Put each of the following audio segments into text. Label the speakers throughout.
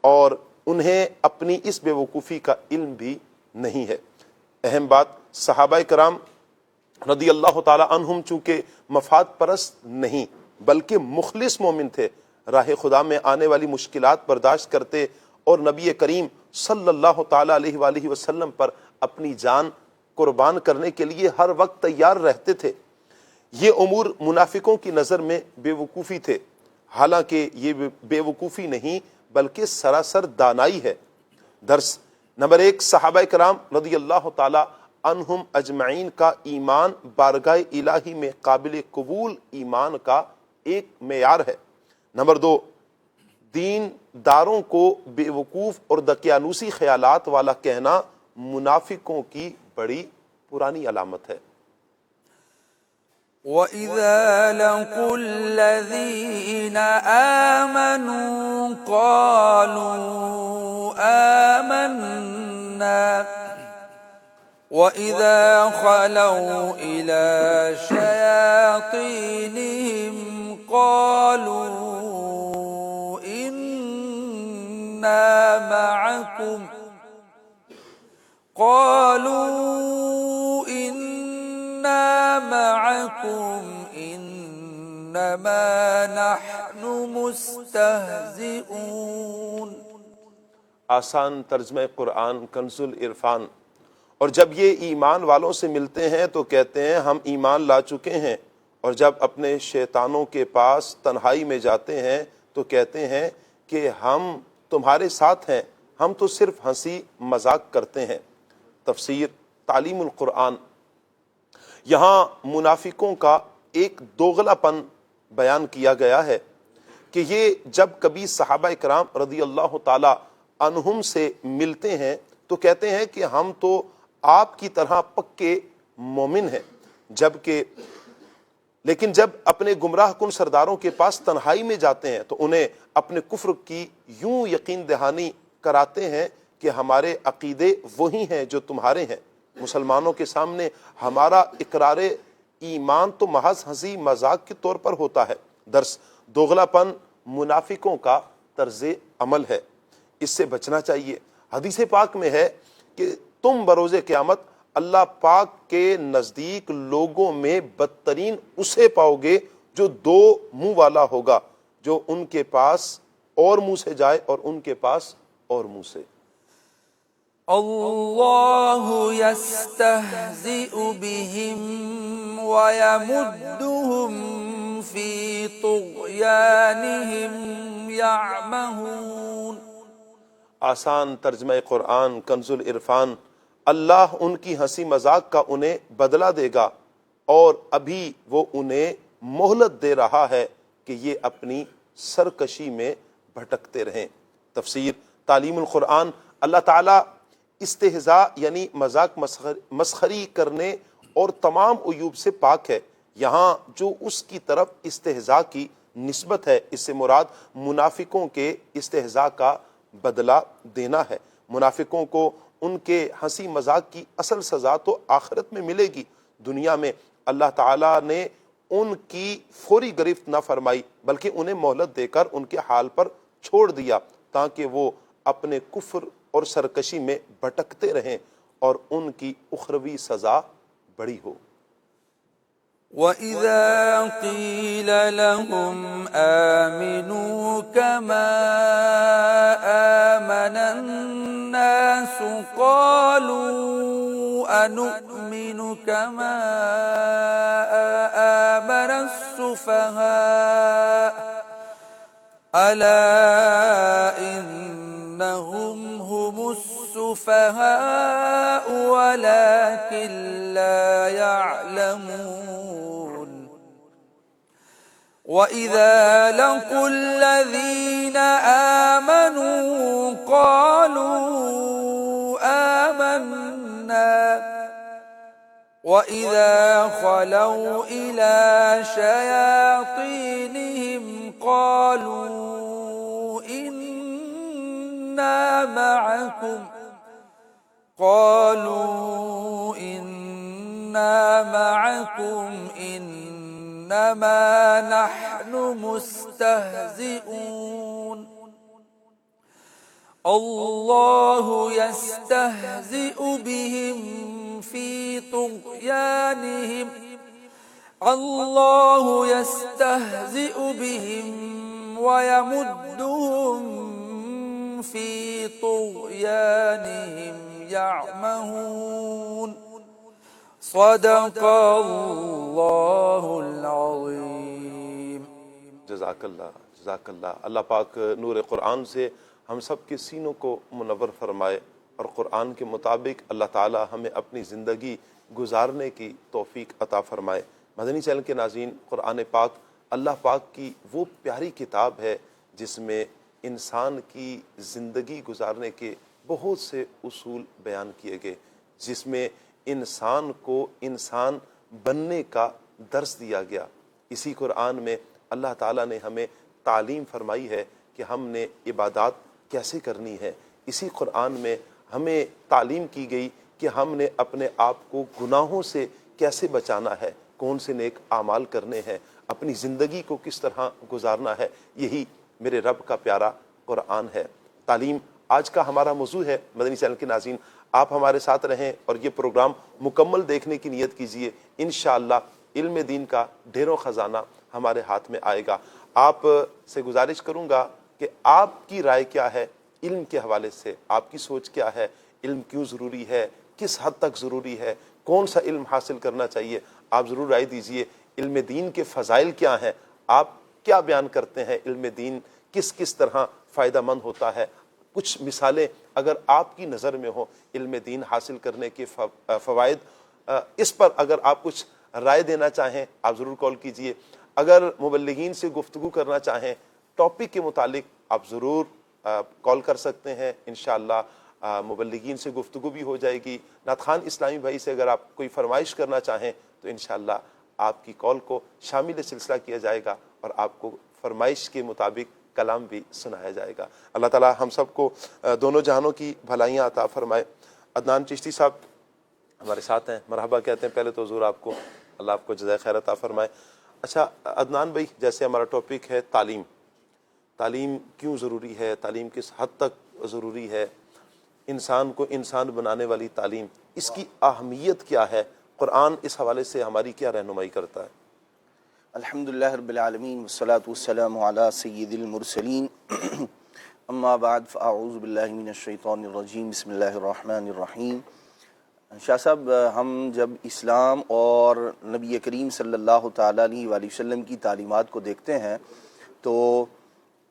Speaker 1: اور انہیں اپنی اس بے وقوفی کا علم بھی نہیں ہے۔ اہم بات، صحابہ کرام رضی اللہ تعالی عنہم چونکہ مفاد پرست نہیں بلکہ مخلص مومن تھے، راہ خدا میں آنے والی مشکلات برداشت کرتے اور نبی کریم صلی اللہ تعالی علیہ وآلہ وسلم پر اپنی جان قربان کرنے کے لیے ہر وقت تیار رہتے تھے۔ یہ امور منافقوں کی نظر میں بے وقوفی تھے، حالانکہ یہ بے وقوفی نہیں بلکہ سراسر دانائی ہے۔ درس نمبر 1، صحابہ کرام رضی اللہ تعالی عنہم اجمعین کا ایمان بارگاہ الہی میں قابل قبول ایمان کا ایک معیار ہے۔ نمبر 2، دین داروں کو بے وقوف اور دقیانوسی خیالات والا کہنا منافقوں کی بڑی پرانی علامت ہے۔
Speaker 2: وَإِذَا لَقُوا الَّذِينَ آمَنُوا قَالُوا آمَنَّا وَإِذَا خَلَوْا إِلَى شَيَاطِينِهِمْ قَالُوا إِنَّا مَعَكُمْ إِنَّمَا نَحْنُ مُسْتَهْزِئُونَ۔
Speaker 1: آسان ترجمہ قرآن کنز العرفان۔ اور جب یہ ایمان والوں سے ملتے ہیں تو کہتے ہیں ہم ایمان لا چکے ہیں، اور جب اپنے شیطانوں کے پاس تنہائی میں جاتے ہیں تو کہتے ہیں کہ ہم تمہارے ساتھ ہیں، ہم تو صرف ہنسی مذاق کرتے ہیں۔ تفسیر تعلیم القرآن۔ یہاں منافقوں کا ایک دوغلا پن بیان کیا گیا ہے کہ یہ جب کبھی صحابہ کرام رضی اللہ تعالی عنہم سے ملتے ہیں تو کہتے ہیں کہ ہم تو آپ کی طرح پکے مومن ہیں، لیکن جب اپنے گمراہ کن سرداروں کے پاس تنہائی میں جاتے ہیں تو انہیں اپنے کفر کی یوں یقین دہانی کراتے ہیں کہ ہمارے عقیدے وہی ہیں جو تمہارے ہیں، مسلمانوں کے سامنے ہمارا اقرار ایمان تو محض ہنسی مذاق کے طور پر ہوتا ہے۔ درس دوغلا پن منافقوں کا طرز عمل ہے، اس سے بچنا چاہیے۔ حدیث پاک میں ہے کہ تم بروز قیامت اللہ پاک کے نزدیک لوگوں میں بدترین اسے پاؤ گے جو دو منہ والا ہوگا، جو ان کے پاس اور منہ سے جائے اور ان کے پاس اور منہ سے۔
Speaker 2: اللہ یستہزئ بہم ویمدہم فی طغیانہم یعمہون۔
Speaker 1: آسان ترجمہ قرآن کنز العرفان۔ اللہ ان کی ہنسی مذاق کا انہیں بدلہ دے گا اور ابھی وہ انہیں مہلت دے رہا ہے کہ یہ اپنی سرکشی میں بھٹکتے رہیں۔ تفسیر تعلیم القرآن۔ اللہ تعالیٰ استہزاء یعنی مذاق مسخری کرنے اور تمام عیوب سے پاک ہے۔ یہاں جو اس کی طرف استہزاء کی نسبت ہے، اس سے مراد منافقوں کے استہزاء کا بدلہ دینا ہے۔ منافقوں کو ان کے ہنسی مذاق کی اصل سزا تو آخرت میں ملے گی۔ دنیا میں اللہ تعالیٰ نے ان کی فوری گرفت نہ فرمائی بلکہ انہیں مہلت دے کر ان کے حال پر چھوڑ دیا تاکہ وہ اپنے کفر اور سرکشی میں بھٹکتے رہیں اور ان کی اخروی سزا بڑی ہو۔
Speaker 2: وَإِذَا قِيلَ لَهُمْ آمِنُوا كَمَا آمَنَ النَّاسُ قَالُوا أَنُؤْمِنُ كَمَا آمَنَ السُّفَهَاءُ أَلَا إِنَّهُمْ هُمُ السُّفَهَاءُ وَلَكِنْ لَا يَعْلَمُونَ۔ وَإِذَا لَقُوا الَّذِينَ آمَنُوا قَالُوا آمَنَّا وَإِذَا خَلَوْا إِلَى شَيَاطِينِهِمْ قَالُوا إِنَّا مَعَكُمْ إِنَّمَا نَحْنُ مُسْتَهْزِئُونَ۔ اللہ یستہزئ بہم فی طغیانہم اللہ یستہزئ بہم ویمدہم فی طغیانہم یعمہون صدق اللہ العظیم۔
Speaker 1: جزاک اللہ، جزاک اللہ۔ اللہ پاک نور قرآن سے ہم سب کے سینوں کو منور فرمائے، اور قرآن کے مطابق اللہ تعالی ہمیں اپنی زندگی گزارنے کی توفیق عطا فرمائے۔ مدنی چینل کے ناظرین، قرآن پاک اللہ پاک کی وہ پیاری کتاب ہے جس میں انسان کی زندگی گزارنے کے بہت سے اصول بیان کیے گئے، جس میں انسان کو انسان بننے کا درس دیا گیا۔ اسی قرآن میں اللہ تعالیٰ نے ہمیں تعلیم فرمائی ہے کہ ہم نے عبادات کیسے کرنی ہے۔ اسی قرآن میں ہمیں تعلیم کی گئی کہ ہم نے اپنے آپ کو گناہوں سے کیسے بچانا ہے، کون سے نیک اعمال کرنے ہیں، اپنی زندگی کو کس طرح گزارنا ہے۔ یہی میرے رب کا پیارا قرآن ہے۔ تعلیم آج کا ہمارا موضوع ہے۔ مدنی چینل کے ناظرین، آپ ہمارے ساتھ رہیں اور یہ پروگرام مکمل دیکھنے کی نیت کیجئے۔ انشاءاللہ علم دین کا ڈھیروں خزانہ ہمارے ہاتھ میں آئے گا۔ آپ سے گزارش کروں گا کہ آپ کی رائے کیا ہے علم کے حوالے سے، آپ کی سوچ کیا ہے، علم کیوں ضروری ہے، کس حد تک ضروری ہے، کون سا علم حاصل کرنا چاہیے، آپ ضرور رائے دیجئے۔ علم دین کے فضائل کیا ہیں، آپ کیا بیان کرتے ہیں، علم دین کس طرح فائدہ مند ہوتا ہے، کچھ مثالیں اگر آپ کی نظر میں ہو علم دین حاصل کرنے کے فوائد، اس پر اگر آپ کچھ رائے دینا چاہیں آپ ضرور کال کیجئے۔ اگر مبلغین سے گفتگو کرنا چاہیں ٹاپک کے متعلق آپ ضرور کال کر سکتے ہیں۔ انشاءاللہ مبلغین سے گفتگو بھی ہو جائے گی۔ نعت خوان اسلامی بھائی سے اگر آپ کوئی فرمائش کرنا چاہیں تو انشاءاللہ آپ کی کال کو شامل سلسلہ کیا جائے گا اور آپ کو فرمائش کے مطابق کلام بھی سنایا جائے گا۔ اللہ تعالی ہم سب کو دونوں جہانوں کی بھلائیاں عطا فرمائے۔ عدنان چشتی صاحب ہمارے ساتھ ہیں، مرحبا کہتے ہیں پہلے تو حضور آپ کو، اللہ آپ کو جزائے خیر عطا فرمائے۔ اچھا عدنان بھائی، جیسے ہمارا ٹاپک ہے تعلیم، تعلیم کیوں ضروری ہے، تعلیم کس حد تک ضروری ہے، انسان کو انسان بنانے والی تعلیم، اس کی اہمیت کیا ہے، قرآن اس حوالے سے ہماری کیا رہنمائی کرتا ہے؟
Speaker 3: الحمدللہ رب العالمین والصلاة والسلام علی سید المرسلین اما بعد فاعوذ باللہ من الشیطان الرجیم بسم اللہ الرحمن الرحیم۔ شاہ صاحب، ہم جب اسلام اور نبی کریم صلی اللہ تعالیٰ علیہ وآلہ وسلم کی تعلیمات کو دیکھتے ہیں تو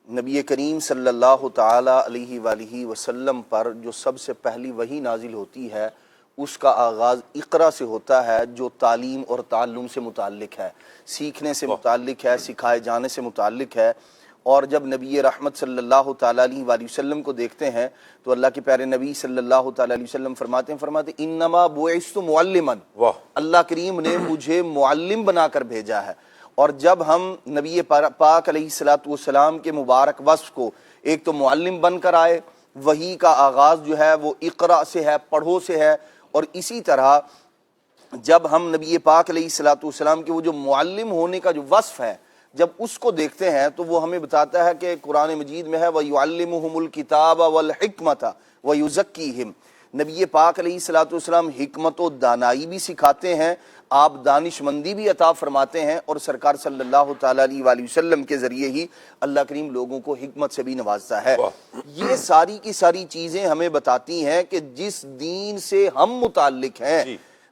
Speaker 3: نبی کریم صلی اللہ تعالیٰ علیہ وآلہ وسلم پر جو سب سے پہلی وحی نازل ہوتی ہے اس کا آغاز اقرا سے ہوتا ہے، جو تعلیم اور تعلم سے متعلق ہے، سیکھنے سے متعلق ہے، سکھائے جانے سے متعلق ہے۔ اور جب نبی رحمت صلی اللہ تعالیٰ علیہ وآلہ وسلم کو دیکھتے ہیں تو اللہ کے پیارے نبی صلی اللہ تعالیٰ علیہ وسلم فرماتے ہیں انما بعثت معلما، اللہ کریم نے مجھے معلم بنا کر بھیجا ہے۔ اور جب ہم نبی پاک علیہ السلام کے مبارک وصف کو، ایک تو معلم بن کر آئے، وحی کا آغاز جو ہے وہ اقرا سے ہے، پڑھو سے ہے، اور اسی طرح جب ہم نبی پاک علیہ السلام کے وہ جو معلم ہونے کا جو وصف ہے جب اس کو دیکھتے ہیں تو وہ ہمیں بتاتا ہے کہ قرآن مجید میں ہے وَيُعَلِّمُهُمُ الْكِتَابَ وَالْحِكْمَةَ وَيُزَكِّيهِمْ، نبی پاک علیہ السلام حکمت و دانائی بھی سکھاتے ہیں، آپ دانش مندی بھی عطا فرماتے ہیں، اور سرکار صلی اللہ تعالیٰ علیہ وآلہ وسلم کے ذریعے ہی اللہ کریم لوگوں کو حکمت سے بھی نوازتا ہے۔ یہ ساری کی ساری چیزیں ہمیں بتاتی ہیں کہ جس دین سے ہم متعلق ہیں،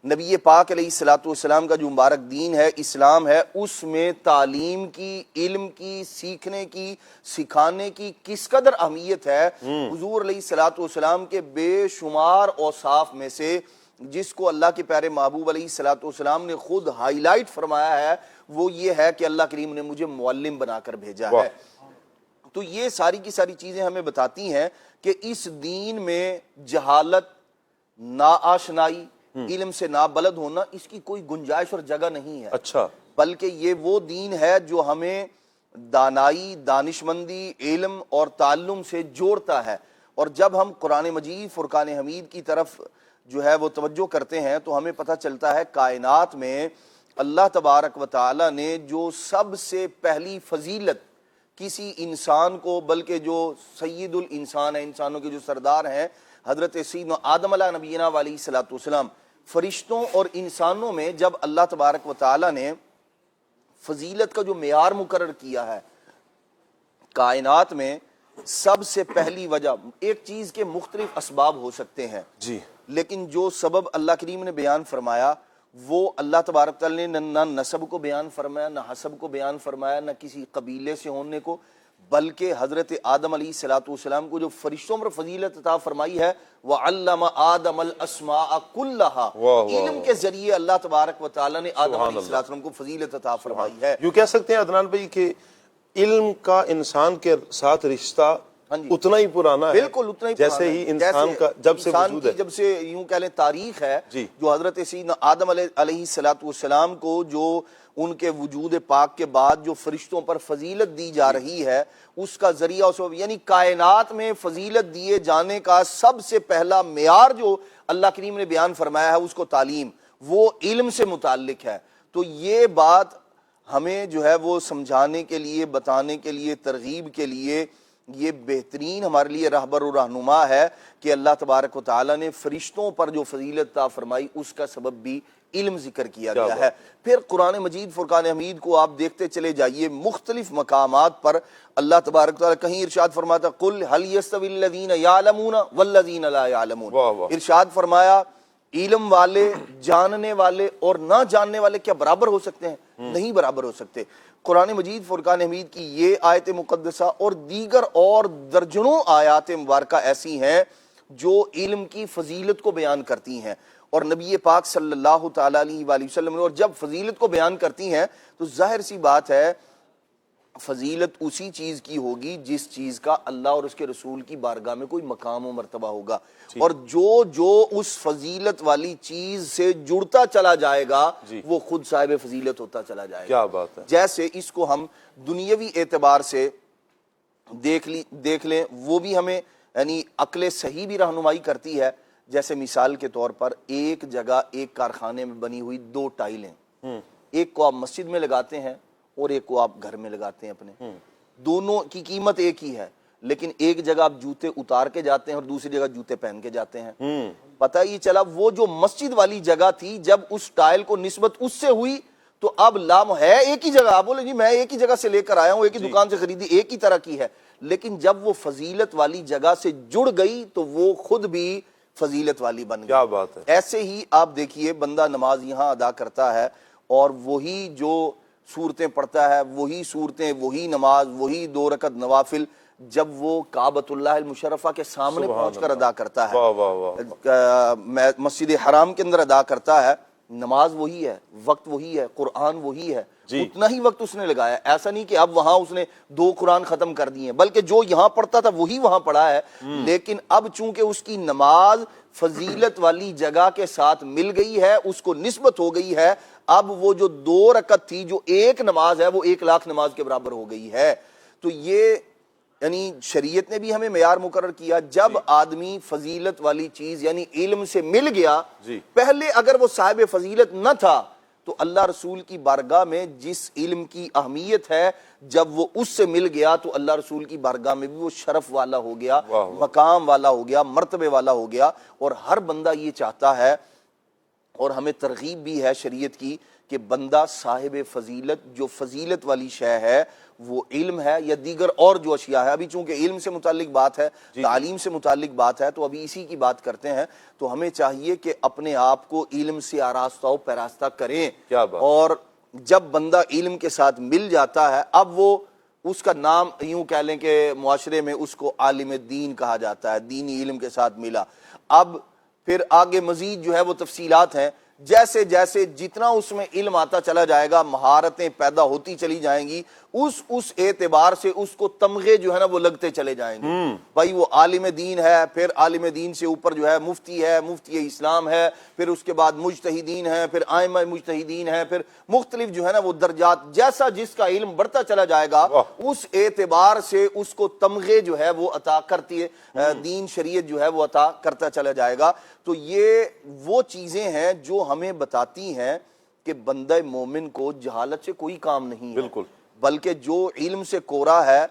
Speaker 3: نبی پاک علیہ السلام کا جو مبارک دین ہے، اسلام ہے، اس میں تعلیم کی، علم کی، سیکھنے کی، سکھانے کی کس قدر اہمیت ہے۔ حضور علیہ السلام کے بے شمار اوصاف میں سے جس کو اللہ کے پیارے محبوب علیہ السلام نے خود ہائی لائٹ فرمایا ہے وہ یہ ہے کہ اللہ کریم نے مجھے معلم بنا کر بھیجا ہے۔ تو یہ ساری کی ساری چیزیں ہمیں بتاتی ہیں کہ اس دین میں جہالت، ناآشنائی، علم سے نابلد ہونا، اس کی کوئی گنجائش اور جگہ نہیں ہے۔
Speaker 1: اچھا،
Speaker 3: بلکہ یہ وہ دین ہے جو ہمیں دانائی، دانشمندی، علم اور تعلم سے جوڑتا ہے۔ اور جب ہم قرآن مجید فرقان حمید کی طرف جو ہے وہ توجہ کرتے ہیں تو ہمیں پتہ چلتا ہے کائنات میں اللہ تبارک و تعالی نے جو سب سے پہلی فضیلت کسی انسان کو، بلکہ جو سید الانسان ہے، انسانوں کے جو سردار ہیں، حضرت سیدنا آدم علیہ نبینا علیہ الصلوۃ والسلام، فرشتوں اور انسانوں میں جب اللہ تبارک و تعالی نے فضیلت کا جو معیار مقرر کیا ہے کائنات میں، سب سے پہلی وجہ، ایک چیز کے مختلف اسباب ہو سکتے ہیں
Speaker 1: جی،
Speaker 3: لیکن جو سبب اللہ کریم نے بیان فرمایا وہ اللہ تبارک تعالی نے نہ نسب کو بیان فرمایا، نہ حسب کو بیان فرمایا، نہ کسی قبیلے سے ہونے کو، بلکہ حضرت آدم علیہ الصلوۃ والسلام کو جو فرشتوں پر فضیلت عطا فرمائی ہے، وَعَلَّمَ آدَمَ الْأَسْمَاءَ كُلَّهَا، علم کے ذریعے اللہ تبارک و تعالی نے آدم علیہ السلام کو فضیلت عطا فرمائی ہے۔
Speaker 1: یوں کہہ سکتے ہیں عدنان بھائی کہ علم کا انسان کے ساتھ رشتہ اتنا ہی پرانا ہے،
Speaker 3: بالکل اتنا ہی
Speaker 1: جیسے ہی انسان کا جب سے وجود ہے،
Speaker 3: جب سے یوں کہہ لیں تاریخ ہے،
Speaker 1: جی،
Speaker 3: جو حضرت سیدنا آدم علیہ الصلوۃ والسلام کو جو ان کے وجود پاک کے بعد جو فرشتوں پر فضیلت دی جا رہی ہے، اس کا ذریعہ یعنی کائنات میں فضیلت دیے جانے کا سب سے پہلا معیار جو اللہ کریم نے بیان فرمایا ہے اس کو تعلیم، وہ علم سے متعلق ہے۔ تو یہ بات ہمیں جو ہے وہ سمجھانے کے لیے، بتانے کے لیے، ترغیب کے لیے یہ بہترین ہمارے لیے رہبر و رہنما ہے کہ اللہ تبارک و تعالی نے فرشتوں پر جو فضیلت عطا فرمائی اس کا سبب بھی علم ذکر کیا گیا ہے۔ پھر قرآن مجید فرقان حمید کو آپ دیکھتے چلے جائیے، مختلف مقامات پر اللہ تبارک و تعالی کہیں ارشاد فرماتا قل هل يستوي الذين يعلمون والذين لا يعلمون، ارشاد فرمایا علم والے، جاننے والے اور نہ جاننے والے کیا برابر ہو سکتے ہیں؟ نہیں برابر ہو سکتے۔ قرآن مجید فرقان حمید کی یہ آیت مقدسہ اور دیگر اور درجنوں آیات مبارکہ ایسی ہیں جو علم کی فضیلت کو بیان کرتی ہیں، اور نبی پاک صلی اللہ تعالیٰ علیہ وآلہ وسلم نے اور جب فضیلت کو بیان کرتی ہیں تو ظاہر سی بات ہے فضیلت اسی چیز کی ہوگی جس چیز کا اللہ اور اس کے رسول کی بارگاہ میں کوئی مقام و مرتبہ ہوگا، اور جو اس فضیلت والی چیز سے جڑتا چلا جائے گا وہ خود صاحب فضیلت ہوتا چلا جائے گا۔
Speaker 1: کیا بات ہے!
Speaker 3: جیسے اس کو ہم دنیاوی اعتبار سے دیکھ لیں، وہ بھی ہمیں یعنی عقل صحیح بھی رہنمائی کرتی ہے۔ جیسے مثال کے طور پر ایک جگہ ایک کارخانے میں بنی ہوئی دو ٹائلیں، ایک کو آپ مسجد میں لگاتے ہیں اور ایک کو آپ گھر میں لگاتے ہیں اپنے، دونوں کی قیمت ایک ہی ہے، لیکن ایک جگہ آپ جوتے اتار کے جاتے ہیں اور دوسری جگہ جوتے پہن کے جاتے ہیں۔ پتہ یہ چلا وہ جو مسجد والی جگہ تھی جب اس ٹائل کو نسبت اس سے ہوئی تو اب لام ہے ایک ہی جگہ، آپ بولے جی میں ایک ہی جگہ سے لے کر آیا ہوں، ایک ہی دکان سے خریدی، ایک ہی طرح کی ہے، لیکن جب وہ فضیلت والی جگہ سے جڑ گئی تو وہ خود بھی فضیلت والی بن گئی۔
Speaker 1: کیا بات ہے!
Speaker 3: ایسے ہی آپ دیکھیے بندہ نماز یہاں ادا کرتا ہے اور وہی جو صورتیں پڑھتا ہے، وہی صورتیں، وہی نماز، وہی 2 رکعت نوافل جب وہ کعبۃ اللہ المشرفہ کے سامنے پہنچ کر ادا کرتا ہے، مسجد حرام کے اندر ادا کرتا ہے، نماز وہی ہے، وقت وہی ہے، قرآن وہی ہے، اتنا ہی وقت اس نے لگایا۔ ایسا نہیں کہ اب وہاں اس نے 2 قرآن ختم کر دیے، بلکہ جو یہاں پڑھتا تھا وہی وہاں پڑھا ہے، لیکن اب چونکہ اس کی نماز فضیلت والی جگہ کے ساتھ مل گئی ہے، اس کو نسبت ہو گئی ہے، اب وہ جو 2 رکعت تھی جو ایک نماز ہے وہ 1,00,000 نماز کے برابر ہو گئی ہے۔ تو یہ یعنی شریعت نے بھی ہمیں معیار مقرر کیا، جب آدمی فضیلت والی چیز یعنی علم سے مل گیا، پہلے اگر وہ صاحب فضیلت نہ تھا تو اللہ رسول کی بارگاہ میں جس علم کی اہمیت ہے جب وہ اس سے مل گیا تو اللہ رسول کی بارگاہ میں بھی وہ شرف والا ہو گیا، مقام والا ہو گیا، مرتبے والا ہو گیا۔ اور ہر بندہ یہ چاہتا ہے اور ہمیں ترغیب بھی ہے شریعت کی کہ بندہ صاحب فضیلت، جو فضیلت والی شے ہے وہ علم ہے یا دیگر اور جو اشیاء ہے، ابھی چونکہ علم سے متعلق بات ہے، تعلیم سے متعلق بات ہے تو ابھی اسی کی بات کرتے ہیں، تو ہمیں چاہیے کہ اپنے آپ کو علم سے آراستہ و پیراستہ کریں، اور جب بندہ علم کے ساتھ مل جاتا ہے اب وہ اس کا نام یوں کہہ لیں کہ معاشرے میں اس کو عالم دین کہا جاتا ہے، دینی علم کے ساتھ ملا۔ اب پھر آگے مزید جو ہے وہ تفصیلات ہیں، جیسے جیسے جتنا اس میں علم آتا چلا جائے گا، مہارتیں پیدا ہوتی چلی جائیں گی، اس اعتبار سے اس کو تمغے جو ہے نا وہ لگتے چلے جائیں گے۔ بھائی وہ عالم دین ہے، پھر عالم دین سے اوپر جو ہے مفتی اسلام ہے، پھر اس کے بعد مجتہدین ہے، پھر ائمہ مجتہدین ہے، پھر مختلف جو ہے نا وہ درجات، جیسا جس کا علم بڑھتا چلا جائے گا اس اعتبار سے اس کو تمغے جو ہے وہ عطا کرتی ہے، دین شریعت جو ہے وہ عطا کرتا چلا جائے گا۔ تو یہ وہ چیزیں ہیں جو ہمیں بتاتی ہیں کہ بندہ مومن کو جہالت سے کوئی کام نہیں ہے، بلکہ جو علم سے کورا ہے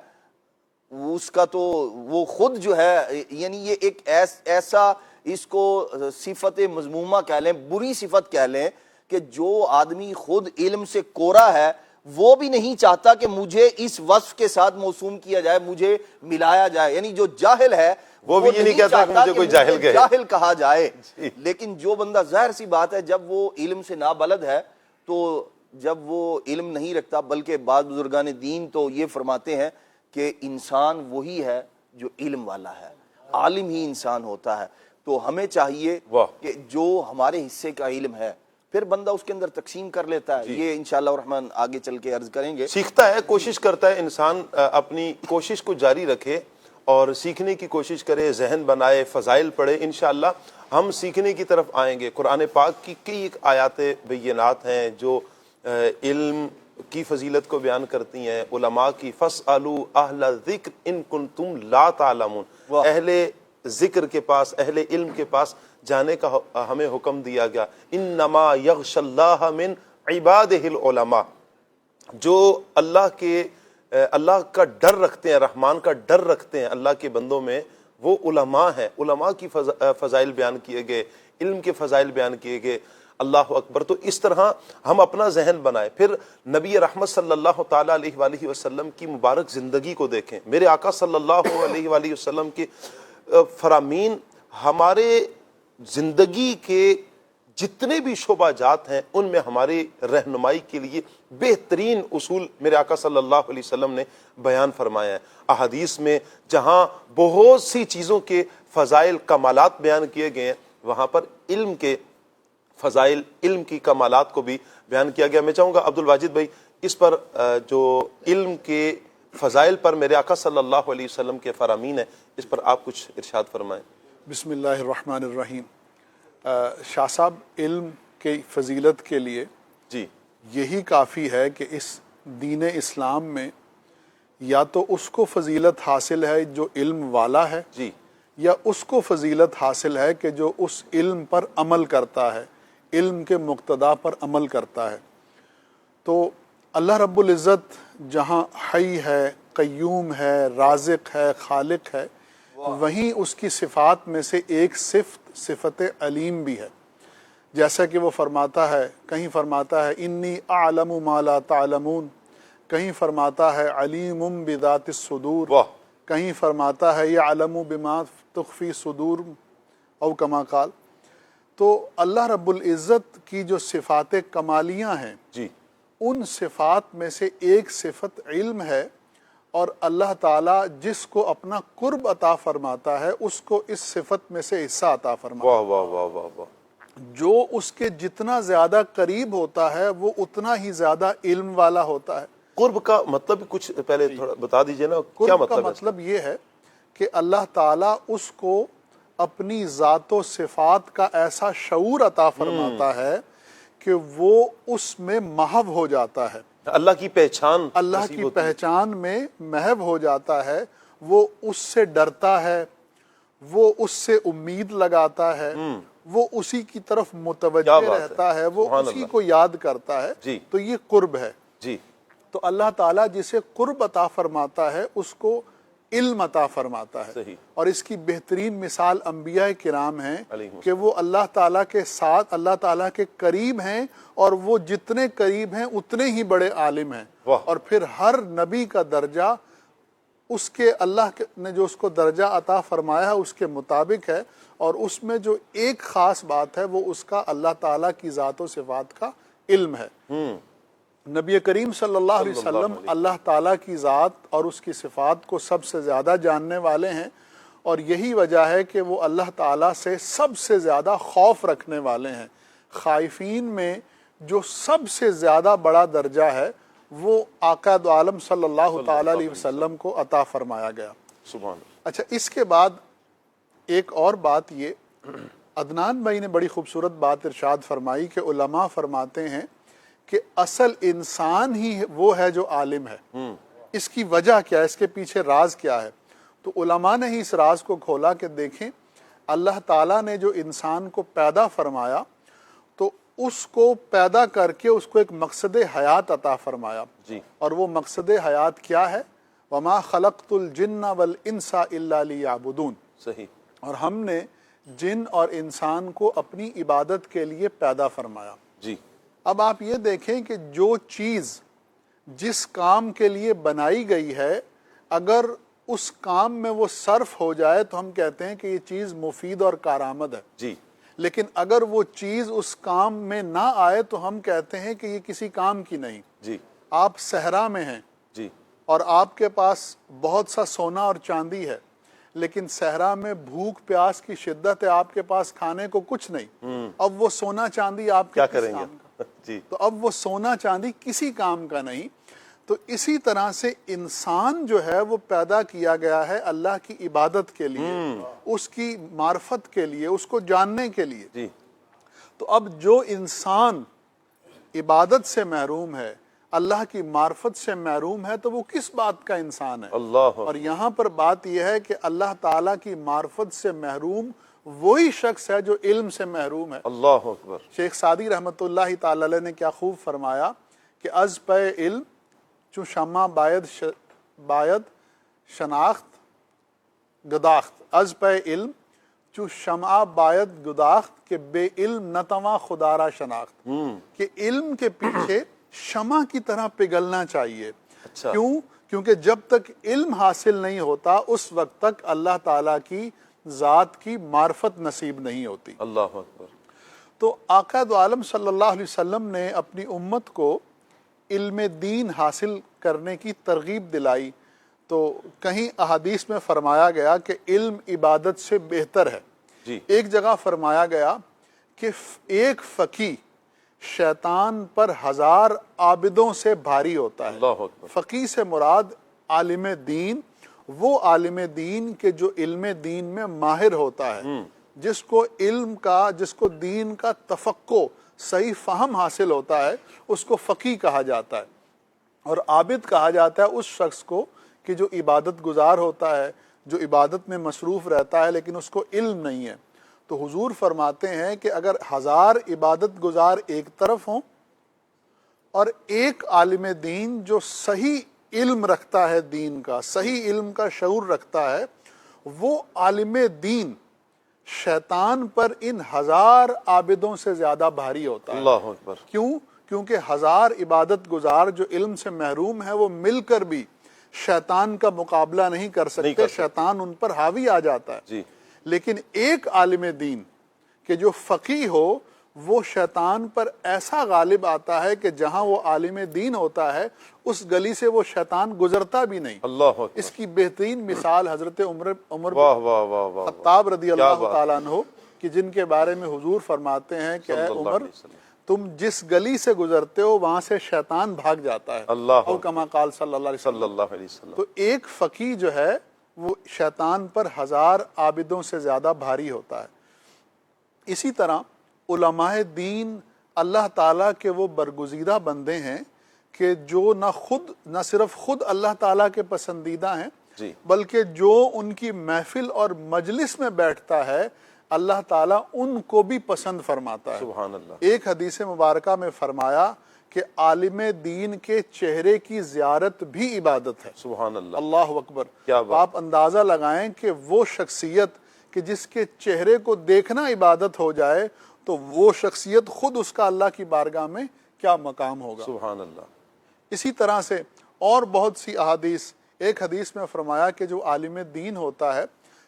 Speaker 3: اس کا تو وہ خود جو ہے، یعنی یہ ایک ایسا اس کو صفت مذمومہ کہہ لیں، بری صفت کہہ لیں، کہ جو آدمی خود علم سے کورا ہے وہ بھی نہیں چاہتا کہ مجھے اس وصف کے ساتھ موسوم کیا جائے، مجھے ملایا جائے. یعنی جو جاہل ہے
Speaker 1: وہ بھی یہ نہیں کہتا کہ مجھے کوئی جاہل کہے،
Speaker 3: جاہل کہا جائے. لیکن جو بندہ ظاہر سی بات ہے جب وہ علم سے نابلد ہے تو جب وہ علم نہیں رکھتا، بلکہ بعض بزرگان دین تو یہ فرماتے ہیں کہ انسان وہی ہے جو علم والا ہے، عالم ہی انسان ہوتا ہے. تو ہمیں چاہیے کہ جو ہمارے حصے کا علم ہے پھر بندہ اس کے اندر تقسیم کر لیتا ہے. یہ انشاءاللہ الرحمن آگے چل کے عرض کریں گے.
Speaker 1: سیکھتا ہے، کوشش کرتا ہے، انسان اپنی کوشش کو جاری رکھے اور سیکھنے کی کوشش کرے، ذہن بنائے، فضائل پڑھے. انشاءاللہ ہم سیکھنے کی طرف آئیں گے. قرآن پاک کی کئی ایک آیات بینات ہیں جو علم کی فضیلت کو بیان کرتی ہیں. علماء کی فَاسْأَلُوا أَهْلَ الذِّكْرِ إِن كُنتُمْ لَا تَعْلَمُونَ، اہل ذکر کے پاس، اہل علم کے پاس جانے کا ہمیں حکم دیا گیا. انما یغش اللہ من عبادہ العلماء، جو اللہ کا ڈر رکھتے ہیں، رحمان کا ڈر رکھتے ہیں اللہ کے بندوں میں، وہ علماء ہیں. علماء کی فضائل بیان کیے گئے، علم کے فضائل بیان کیے گئے. اللہ اکبر. تو اس طرح ہم اپنا ذہن بنائیں. پھر نبی رحمت صلی اللہ تعالیٰ علیہ وآلہ وسلم کی مبارک زندگی کو دیکھیں. میرے آقا صلی اللہ علیہ وآلہ وسلم کے فرامین ہمارے زندگی کے جتنے بھی شعبہ جات ہیں ان میں ہماری رہنمائی کے لیے بہترین اصول میرے آقا صلی اللہ علیہ وسلم نے بیان فرمایا ہے. احادیث میں جہاں بہت سی چیزوں کے فضائل کمالات بیان کیے گئے ہیں، وہاں پر علم کے فضائل، علم کی کمالات کو بھی بیان کیا گیا. میں چاہوں گا عبد الواجد بھائی اس پر جو علم کے فضائل پر میرے آقا صلی اللہ علیہ وسلم کے فرامین ہیں، اس پر آپ کچھ ارشاد فرمائیں.
Speaker 4: بسم اللہ الرحمن الرحیم. شاہ صاحب، علم کی فضیلت کے لیے
Speaker 1: جی
Speaker 4: یہی کافی ہے کہ اس دین اسلام میں یا تو اس کو فضیلت حاصل ہے جو علم والا ہے،
Speaker 1: جی،
Speaker 4: یا اس کو فضیلت حاصل ہے کہ جو اس علم پر عمل کرتا ہے، علم کے مقتضا پر عمل کرتا ہے. تو اللہ رب العزت جہاں حی ہے، قیوم ہے، رازق ہے، خالق ہے، وہیں اس کی صفات میں سے ایک صفت علیم بھی ہے. جیسا کہ وہ فرماتا ہے، کہیں فرماتا ہے انی اعلم ما لا تعلمون، کہیں فرماتا ہے علیم بذات الصدور، کہیں فرماتا ہے یعلم بما تخفی صدور او کما قال. تو اللہ رب العزت کی جو صفات کمالیاں ہیں
Speaker 1: جی،
Speaker 4: ان صفات میں سے ایک صفت علم ہے، اور اللہ تعالیٰ جس کو اپنا قرب عطا فرماتا ہے اس کو اس صفت میں سے حصہ عطا فرماتا ہے.
Speaker 1: واہ واہ واہ واہ واہ.
Speaker 4: جو اس کے جتنا زیادہ قریب ہوتا ہے وہ اتنا ہی زیادہ علم والا ہوتا ہے.
Speaker 1: قرب کا مطلب کچھ پہلے تھوڑا بتا دیجئے نا، کیا
Speaker 4: قرب
Speaker 1: مطلب
Speaker 4: کا
Speaker 1: ہے؟
Speaker 4: مطلب یہ ہے کہ اللہ تعالیٰ اس کو اپنی ذات و صفات کا ایسا شعور عطا فرماتا ہے کہ وہ اس میں محو ہو جاتا ہے،
Speaker 1: اللہ کی پہچان،
Speaker 4: اللہ کی پہچان میں محو ہو جاتا ہے. وہ اس سے ڈرتا ہے، وہ اس سے امید لگاتا ہے، وہ اسی کی طرف متوجہ رہتا ہے، وہ اسی کو یاد کرتا ہے. تو یہ قرب ہے.
Speaker 1: جی.
Speaker 4: تو اللہ تعالیٰ جسے قرب عطا فرماتا ہے اس کو علم عطا فرماتا ہے.
Speaker 1: صحیح.
Speaker 4: اور اس کی بہترین مثال انبیاء کرام ہیں کہ وہ اللہ تعالیٰ کے ساتھ، اللہ تعالیٰ کے قریب ہیں، اور وہ جتنے قریب ہیں اتنے ہی بڑے عالم ہیں. اور پھر ہر نبی کا درجہ اس کے اللہ نے جو اس کو درجہ عطا فرمایا ہے اس کے مطابق ہے، اور اس میں جو ایک خاص بات ہے وہ اس کا اللہ تعالیٰ کی ذات و صفات کا علم ہے. نبی کریم صلی اللہ علیہ وسلم اللہ تعالیٰ کی ذات اور اس کی صفات کو سب سے زیادہ جاننے والے ہیں، اور یہی وجہ ہے کہ وہ اللہ تعالیٰ سے سب سے زیادہ خوف رکھنے والے ہیں. خائفین میں جو سب سے زیادہ بڑا درجہ ہے وہ آقا دو عالم صلی اللہ تعالیٰ علیہ وسلم کو عطا فرمایا گیا.
Speaker 1: سبحان اللہ.
Speaker 4: اچھا، اس کے بعد ایک اور بات یہ، عدنان بھائی نے بڑی خوبصورت بات ارشاد فرمائی کہ علماء فرماتے ہیں کہ اصل انسان ہی وہ ہے جو عالم ہے. اس کی وجہ کیا ہے، اس کے پیچھے راز کیا ہے؟ تو علماء نے ہی اس راز کو کھولا کہ دیکھیں، اللہ تعالیٰ نے جو انسان کو پیدا فرمایا تو اس کو پیدا کر کے اس کو ایک مقصد حیات عطا فرمایا.
Speaker 1: جی.
Speaker 4: اور وہ مقصد حیات کیا ہے؟ وما خلقت الجن والانس الا لیعبدون.
Speaker 1: صحیح.
Speaker 4: اور ہم نے جن اور انسان کو اپنی عبادت کے لیے پیدا فرمایا.
Speaker 1: جی.
Speaker 4: اب آپ یہ دیکھیں کہ جو چیز جس کام کے لیے بنائی گئی ہے اگر اس کام میں وہ صرف ہو جائے تو ہم کہتے ہیں کہ یہ چیز مفید اور کارآمد ہے.
Speaker 1: جی.
Speaker 4: لیکن اگر وہ چیز اس کام میں نہ آئے تو ہم کہتے ہیں کہ یہ کسی کام کی نہیں.
Speaker 1: جی.
Speaker 4: آپ صحرا میں ہیں
Speaker 1: جی.
Speaker 4: اور آپ کے پاس بہت سا سونا اور چاندی ہے لیکن صحرا میں بھوک پیاس کی شدت ہے, آپ کے پاس کھانے کو کچھ نہیں. اب وہ سونا چاندی آپ کے
Speaker 1: کیا
Speaker 4: کس
Speaker 1: کریں
Speaker 4: کام
Speaker 1: گے؟
Speaker 4: کا؟
Speaker 1: جی.
Speaker 4: تو اب وہ سونا چاندی کسی کام کا نہیں. تو اسی طرح سے انسان جو ہے وہ پیدا کیا گیا ہے اللہ کی عبادت کے لیے, اس کی معرفت کے لیے, اس کو جاننے کے لیے.
Speaker 1: جی.
Speaker 4: تو اب جو انسان عبادت سے محروم ہے, اللہ کی معرفت سے محروم ہے, تو وہ کس بات کا انسان ہے؟
Speaker 1: اللہ.
Speaker 4: اور یہاں پر بات یہ ہے کہ اللہ تعالیٰ کی معرفت سے محروم وہی شخص ہے جو علم سے محروم ہے.
Speaker 1: اللہ اکبر.
Speaker 4: شیخ سعدی رحمۃ اللہ تعالی علیہ نے کیا خوب فرمایا کہ از پہ علم چو شمع باید شناخت گداخت. از پہ علم چو شمع باید گداخت کہ بے علم نہ تواں خدا را شناخت. کہ علم کے پیچھے شمع کی طرح پگھلنا چاہیے.
Speaker 1: اچھا.
Speaker 4: کیوں؟ کیونکہ جب تک علم حاصل نہیں ہوتا اس وقت تک اللہ تعالیٰ کی ذات کی معرفت نصیب نہیں ہوتی.
Speaker 1: اللہ اکبر. تو
Speaker 4: آقا دو عالم صلی اللہ علیہ وسلم نے اپنی امت کو علم دین حاصل کرنے کی ترغیب دلائی. تو کہیں احادیث میں فرمایا گیا کہ علم عبادت سے بہتر ہے.
Speaker 1: جی.
Speaker 4: ایک جگہ فرمایا گیا کہ ایک فقی شیطان پر 1000 عابدوں سے بھاری ہوتا ہے.
Speaker 1: اللہ اکبر.
Speaker 4: فقی سے مراد عالم دین, وہ عالم دین کے جو علم دین میں ماہر ہوتا ہے, جس کو علم کا, جس کو دین کا تفقہ صحیح فہم حاصل ہوتا ہے, اس کو فقی کہا جاتا ہے. اور عابد کہا جاتا ہے اس شخص کو کہ جو عبادت گزار ہوتا ہے, جو عبادت میں مصروف رہتا ہے لیکن اس کو علم نہیں ہے. تو حضور فرماتے ہیں کہ اگر 1000 عبادت گزار ایک طرف ہوں اور ایک عالم دین جو صحیح علم رکھتا ہے, دین کا صحیح علم کا شعور رکھتا ہے, وہ عالم دین شیطان پر ان 1000 عابدوں سے زیادہ بھاری ہوتا ہے.
Speaker 1: اللہ اکبر.
Speaker 4: کیوں؟ کیونکہ 1000 عبادت گزار جو علم سے محروم ہے وہ مل کر بھی شیطان کا مقابلہ نہیں کر سکتے, شیطان ان پر حاوی آ جاتا ہے.
Speaker 1: جی.
Speaker 4: لیکن ایک عالم دین کہ جو فقی ہو وہ شیطان پر ایسا غالب آتا ہے کہ جہاں وہ عالم دین ہوتا ہے اس گلی سے وہ شیطان گزرتا بھی نہیں.
Speaker 1: اللہ اکبر.
Speaker 4: اس کی بہترین مثال حضرت عمر
Speaker 1: واہ واہ واہ واہ.
Speaker 4: خطاب رضی اللہ تعالیٰ عنہ کہ جن کے بارے میں حضور فرماتے ہیں کہ اے عمر تم جس گلی سے گزرتے ہو وہاں سے شیطان بھاگ جاتا ہے.
Speaker 1: اللہ
Speaker 4: او کما قال صلی اللہ علیہ وسلم. تو ایک فقی جو ہے وہ شیطان پر 1000 عابدوں سے زیادہ بھاری ہوتا ہے. اسی طرح علماء دین اللہ تعالیٰ کے وہ برگزیدہ بندے ہیں کہ جو نہ صرف خود اللہ تعالیٰ کے پسندیدہ ہیں,
Speaker 1: جی.
Speaker 4: بلکہ جو ان کی محفل اور مجلس میں بیٹھتا ہے اللہ تعالیٰ ان کو بھی پسند فرماتا ہے.
Speaker 1: سبحان اللہ.
Speaker 4: ایک حدیث مبارکہ میں فرمایا کہ عالم دین کے چہرے کی زیارت بھی عبادت ہے.
Speaker 1: سبحان اللہ.
Speaker 4: اللہ اکبر.
Speaker 1: کیا بات.
Speaker 4: آپ اندازہ لگائیں کہ وہ شخصیت کہ جس کے چہرے کو دیکھنا عبادت ہو جائے تو وہ شخصیت خود اس کا اللہ کی بارگاہ میں کیا مقام ہوگا.
Speaker 1: سبحان اللہ.
Speaker 4: اسی طرح سے اور بہت سی احادیث. ایک حدیث میں فرمایا کہ جو عالم دین ہوتا ہے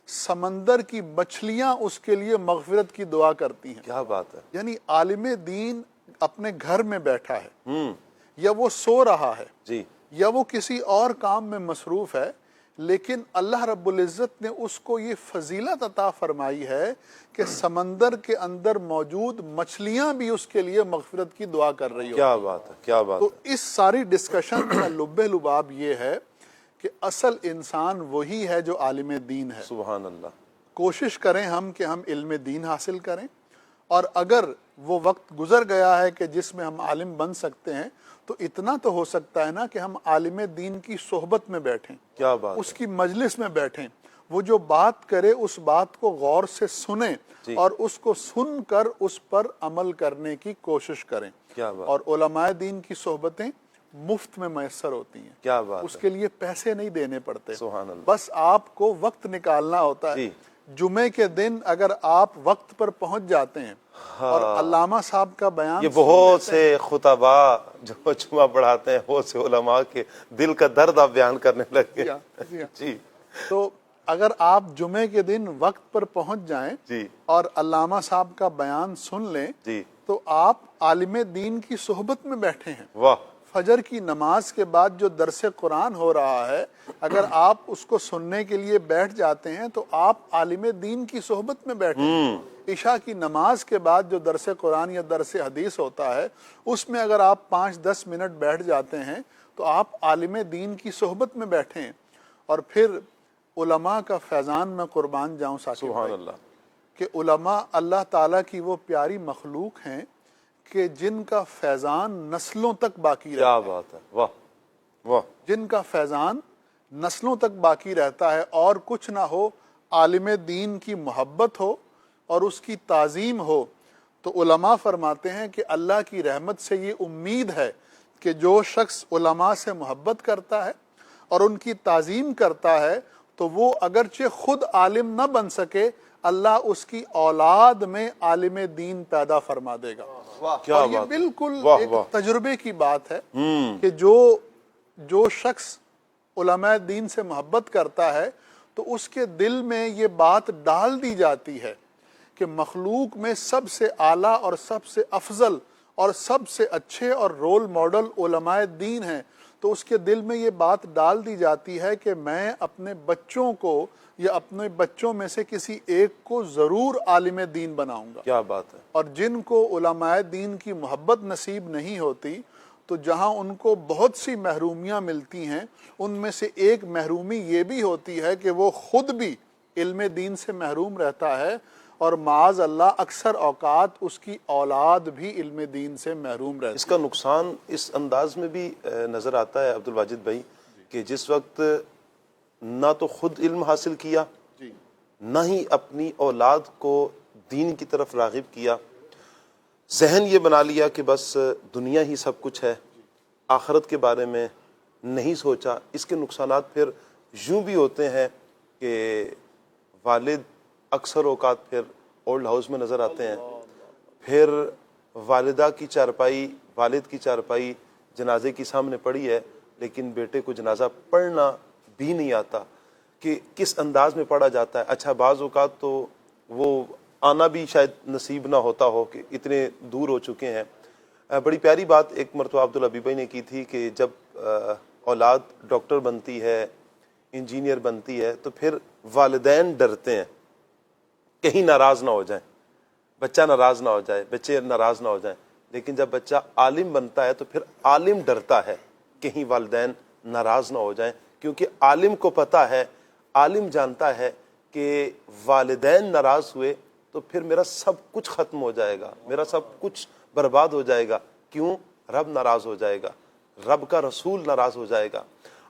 Speaker 4: سمندر کی مچھلیاں اس کے لیے مغفرت کی دعا کرتی ہیں.
Speaker 1: کیا بات ہے.
Speaker 4: یعنی عالم دین اپنے گھر میں بیٹھا ہے یا وہ سو رہا ہے,
Speaker 1: جی.
Speaker 4: یا وہ کسی اور کام میں مصروف ہے, لیکن اللہ رب العزت نے اس کو یہ فضیلت عطا فرمائی ہے کہ سمندر کے اندر موجود مچھلیاں بھی اس کے لیے مغفرت کی دعا کر رہی ہو.
Speaker 1: کیا بات ہے. کیا بات.
Speaker 4: تو اس ساری ڈسکشن کا لب لباب یہ ہے کہ اصل انسان وہی ہے جو عالم دین ہے.
Speaker 1: سبحان اللہ.
Speaker 4: کوشش کریں ہم کہ ہم علم دین حاصل کریں, اور اگر وہ وقت گزر گیا ہے کہ جس میں ہم عالم بن سکتے ہیں تو اتنا تو ہو سکتا ہے نا کہ ہم عالم دین کی صحبت میں بیٹھیں,
Speaker 1: کیا بات.
Speaker 4: اس کی مجلس میں بیٹھیں, وہ جو بات کرے اس بات کو غور سے سنیں اور اس کو سن کر اس پر عمل کرنے کی کوشش کریں. اور علماء دین کی صحبتیں مفت میں میسر ہوتی ہیں.
Speaker 1: کیا بات
Speaker 4: اس کے لیے پیسے نہیں دینے پڑتے.
Speaker 1: سبحان اللہ.
Speaker 4: بس آپ کو وقت نکالنا ہوتا ہے. جمعے کے دن اگر آپ وقت پر پہنچ جاتے ہیں اور علامہ صاحب کا بیان،
Speaker 1: یہ بہت سے خطبا جو جمعہ پڑھاتے ہیں، بہت سے علماء کے دل کا درد آپ بیان کرنے لگے.
Speaker 4: جی تو اگر آپ جمعے کے دن وقت پر پہنچ جائیں اور علامہ صاحب کا بیان سن لیں تو آپ عالم دین کی صحبت میں بیٹھے ہیں.
Speaker 1: واہ.
Speaker 4: فجر کی نماز کے بعد جو درس قرآن ہو رہا ہے، اگر آپ اس کو سننے کے لیے بیٹھ جاتے ہیں تو آپ عالم دین کی صحبت میں بیٹھے ہیں. عشاء کی نماز کے بعد جو درس قرآن یا درس حدیث ہوتا ہے اس میں اگر آپ 5-10 منٹ بیٹھ جاتے ہیں تو آپ عالم دین کی صحبت میں بیٹھے ہیں. اور پھر علماء کا فیضان میں قربان جاؤں ثاقب بھائی کہ علماء اللہ تعالیٰ کی وہ پیاری مخلوق ہیں کہ جن کا فیضان نسلوں تک باقی رہتا ہے.
Speaker 1: کیا بات ہے. واہ واہ. جن
Speaker 4: کا فیضان نسلوں تک باقی رہتا ہے اور کچھ نہ ہو، عالم دین کی محبت ہو اور اس کی تعظیم ہو، تو علماء فرماتے ہیں کہ اللہ کی رحمت سے یہ امید ہے کہ جو شخص علماء سے محبت کرتا ہے اور ان کی تعظیم کرتا ہے تو وہ اگرچہ خود عالم نہ بن سکے، اللہ اس کی اولاد میں عالم دین پیدا فرما دے گا. اور یہ بالکل ایک تجربے کی بات ہے کہ جو شخص علماء دین سے محبت کرتا ہے تو اس کے دل میں یہ بات ڈال دی جاتی ہے کہ مخلوق میں سب سے اعلیٰ اور سب سے افضل اور سب سے اچھے اور رول ماڈل علماء دین ہیں. تو اس کے دل میں یہ بات ڈال دی جاتی ہے کہ میں اپنے بچوں کو یا اپنے بچوں میں سے کسی ایک کو ضرور عالم دین بناؤں گا.
Speaker 1: کیا بات ہے.
Speaker 4: اور جن کو علماء دین کی محبت نصیب نہیں ہوتی تو جہاں ان کو بہت سی محرومیاں ملتی ہیں، ان میں سے ایک محرومی یہ بھی ہوتی ہے کہ وہ خود بھی علم دین سے محروم رہتا ہے اور معاذ اللہ اکثر اوقات اس کی اولاد بھی علم دین سے محروم رہتی ہے.
Speaker 1: اس کا نقصان اس انداز میں بھی نظر آتا ہے عبد الواجد بھائی کہ جس وقت نہ تو خود علم حاصل کیا نہ ہی اپنی اولاد کو دین کی طرف راغب کیا، ذہن یہ بنا لیا کہ بس دنیا ہی سب کچھ ہے، آخرت کے بارے میں نہیں سوچا. اس کے نقصانات پھر یوں بھی ہوتے ہیں کہ والد اکثر اوقات پھر اولڈ ہاؤس میں نظر آتے ہیں، پھر والدہ کی چارپائی، والد کی چارپائی جنازے کی سامنے پڑی ہے لیکن بیٹے کو جنازہ پڑھنا بھی نہیں آتا کہ کس انداز میں پڑھا جاتا ہے. اچھا بعض اوقات تو وہ آنا بھی شاید نصیب نہ ہوتا ہو کہ اتنے دور ہو چکے ہیں. بڑی پیاری بات ایک مرتبہ عبدالحبیب بھائی نے کی تھی کہ جب اولاد ڈاکٹر بنتی ہے، انجینئر بنتی ہے تو پھر والدین ڈرتے ہیں کہیں ناراض نہ ہو جائیں، بچہ ناراض نہ ہو جائے، بچے ناراض نہ ہو جائیں. لیکن جب بچہ عالم بنتا ہے تو پھر عالم ڈرتا ہے کہیں والدین ناراض نہ ہو جائیں، کیونکہ عالم کو پتہ ہے، عالم جانتا ہے کہ والدین ناراض ہوئے تو پھر میرا سب کچھ ختم ہو جائے گا، میرا سب کچھ برباد ہو جائے گا. کیوں؟ رب ناراض ہو جائے گا، رب کا رسول ناراض ہو جائے گا.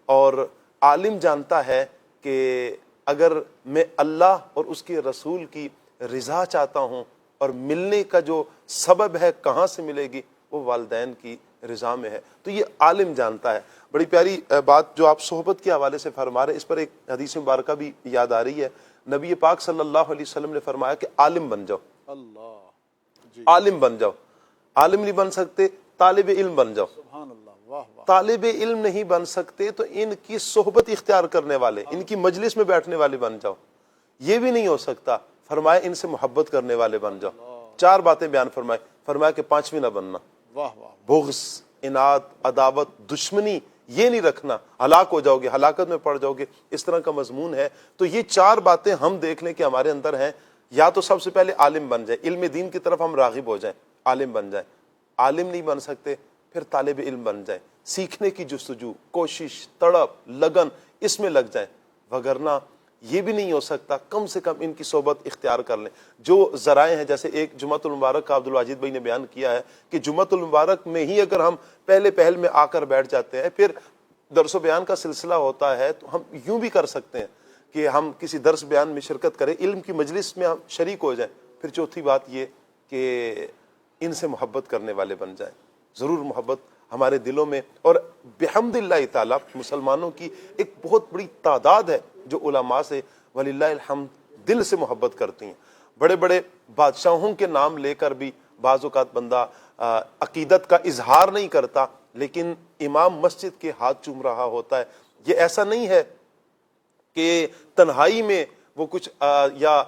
Speaker 1: اور عالم جانتا ہے کہ اگر میں اللہ اور اس کے رسول کی رضا چاہتا ہوں اور ملنے کا جو سبب ہے کہاں سے ملے گی، وہ والدین کی رضا میں ہے. تو یہ عالم جانتا ہے. بڑی پیاری بات جو آپ صحبت کے حوالے سے فرما رہے، اس پر ایک حدیث مبارکہ بھی یاد آ رہی ہے. نبی پاک صلی اللہ علیہ وسلم نے فرمایا کہ عالم بن جاؤ. عالم بن جاؤ. عالم نہیں بن سکتے، طالب علم بن جاؤ. طالب علم نہیں بن سکتے تو ان کی صحبت اختیار کرنے والے، ان کی مجلس میں بیٹھنے والے بن جاؤ. یہ بھی نہیں ہو سکتا، فرمایا ان سے محبت کرنے والے بن جاؤ. 4 باتیں بیان فرمایا کہ 5ویں نہ بننا. بغض، اناد، عداوت، دشمنی یہ نہیں رکھنا، ہلاک ہو جاؤ گے، ہلاکت میں پڑ جاؤ گے. اس طرح کا مضمون ہے. تو یہ 4 باتیں ہم دیکھ لیں کہ ہمارے اندر ہیں. یا تو سب سے پہلے عالم بن جائے، علم دین کی طرف ہم راغب ہو جائیں، عالم بن جائیں. عالم نہیں بن سکتے پھر طالب علم بن جائیں، سیکھنے کی جستجو، کوشش، تڑپ، لگن اس میں لگ جائیں. وگرنہ یہ بھی نہیں ہو سکتا، کم سے کم ان کی صحبت اختیار کر لیں. جو ذرائع ہیں، جیسے ایک جمعۃ المبارک کا عبدالواجد بھائی نے بیان کیا ہے کہ جمعۃ المبارک میں ہی اگر ہم پہل میں آ کر بیٹھ جاتے ہیں، پھر درس و بیان کا سلسلہ ہوتا ہے تو ہم یوں بھی کر سکتے ہیں کہ ہم کسی درس بیان میں شرکت کریں, علم کی مجلس میں ہم شریک ہو جائیں. پھر چوتھی بات یہ کہ ان سے محبت کرنے والے بن جائیں. ضرور محبت ہمارے دلوں میں, اور بحمد اللہ تعالیٰ مسلمانوں کی ایک بہت بڑی تعداد ہے جو علماء سے وللہ الحمد دل سے محبت کرتی ہیں. بڑے بڑے بادشاہوں کے نام لے کر بھی بعض اوقات بندہ عقیدت کا اظہار نہیں کرتا, لیکن امام مسجد کے ہاتھ چوم رہا ہوتا ہے. یہ ایسا نہیں ہے کہ تنہائی میں وہ کچھ یا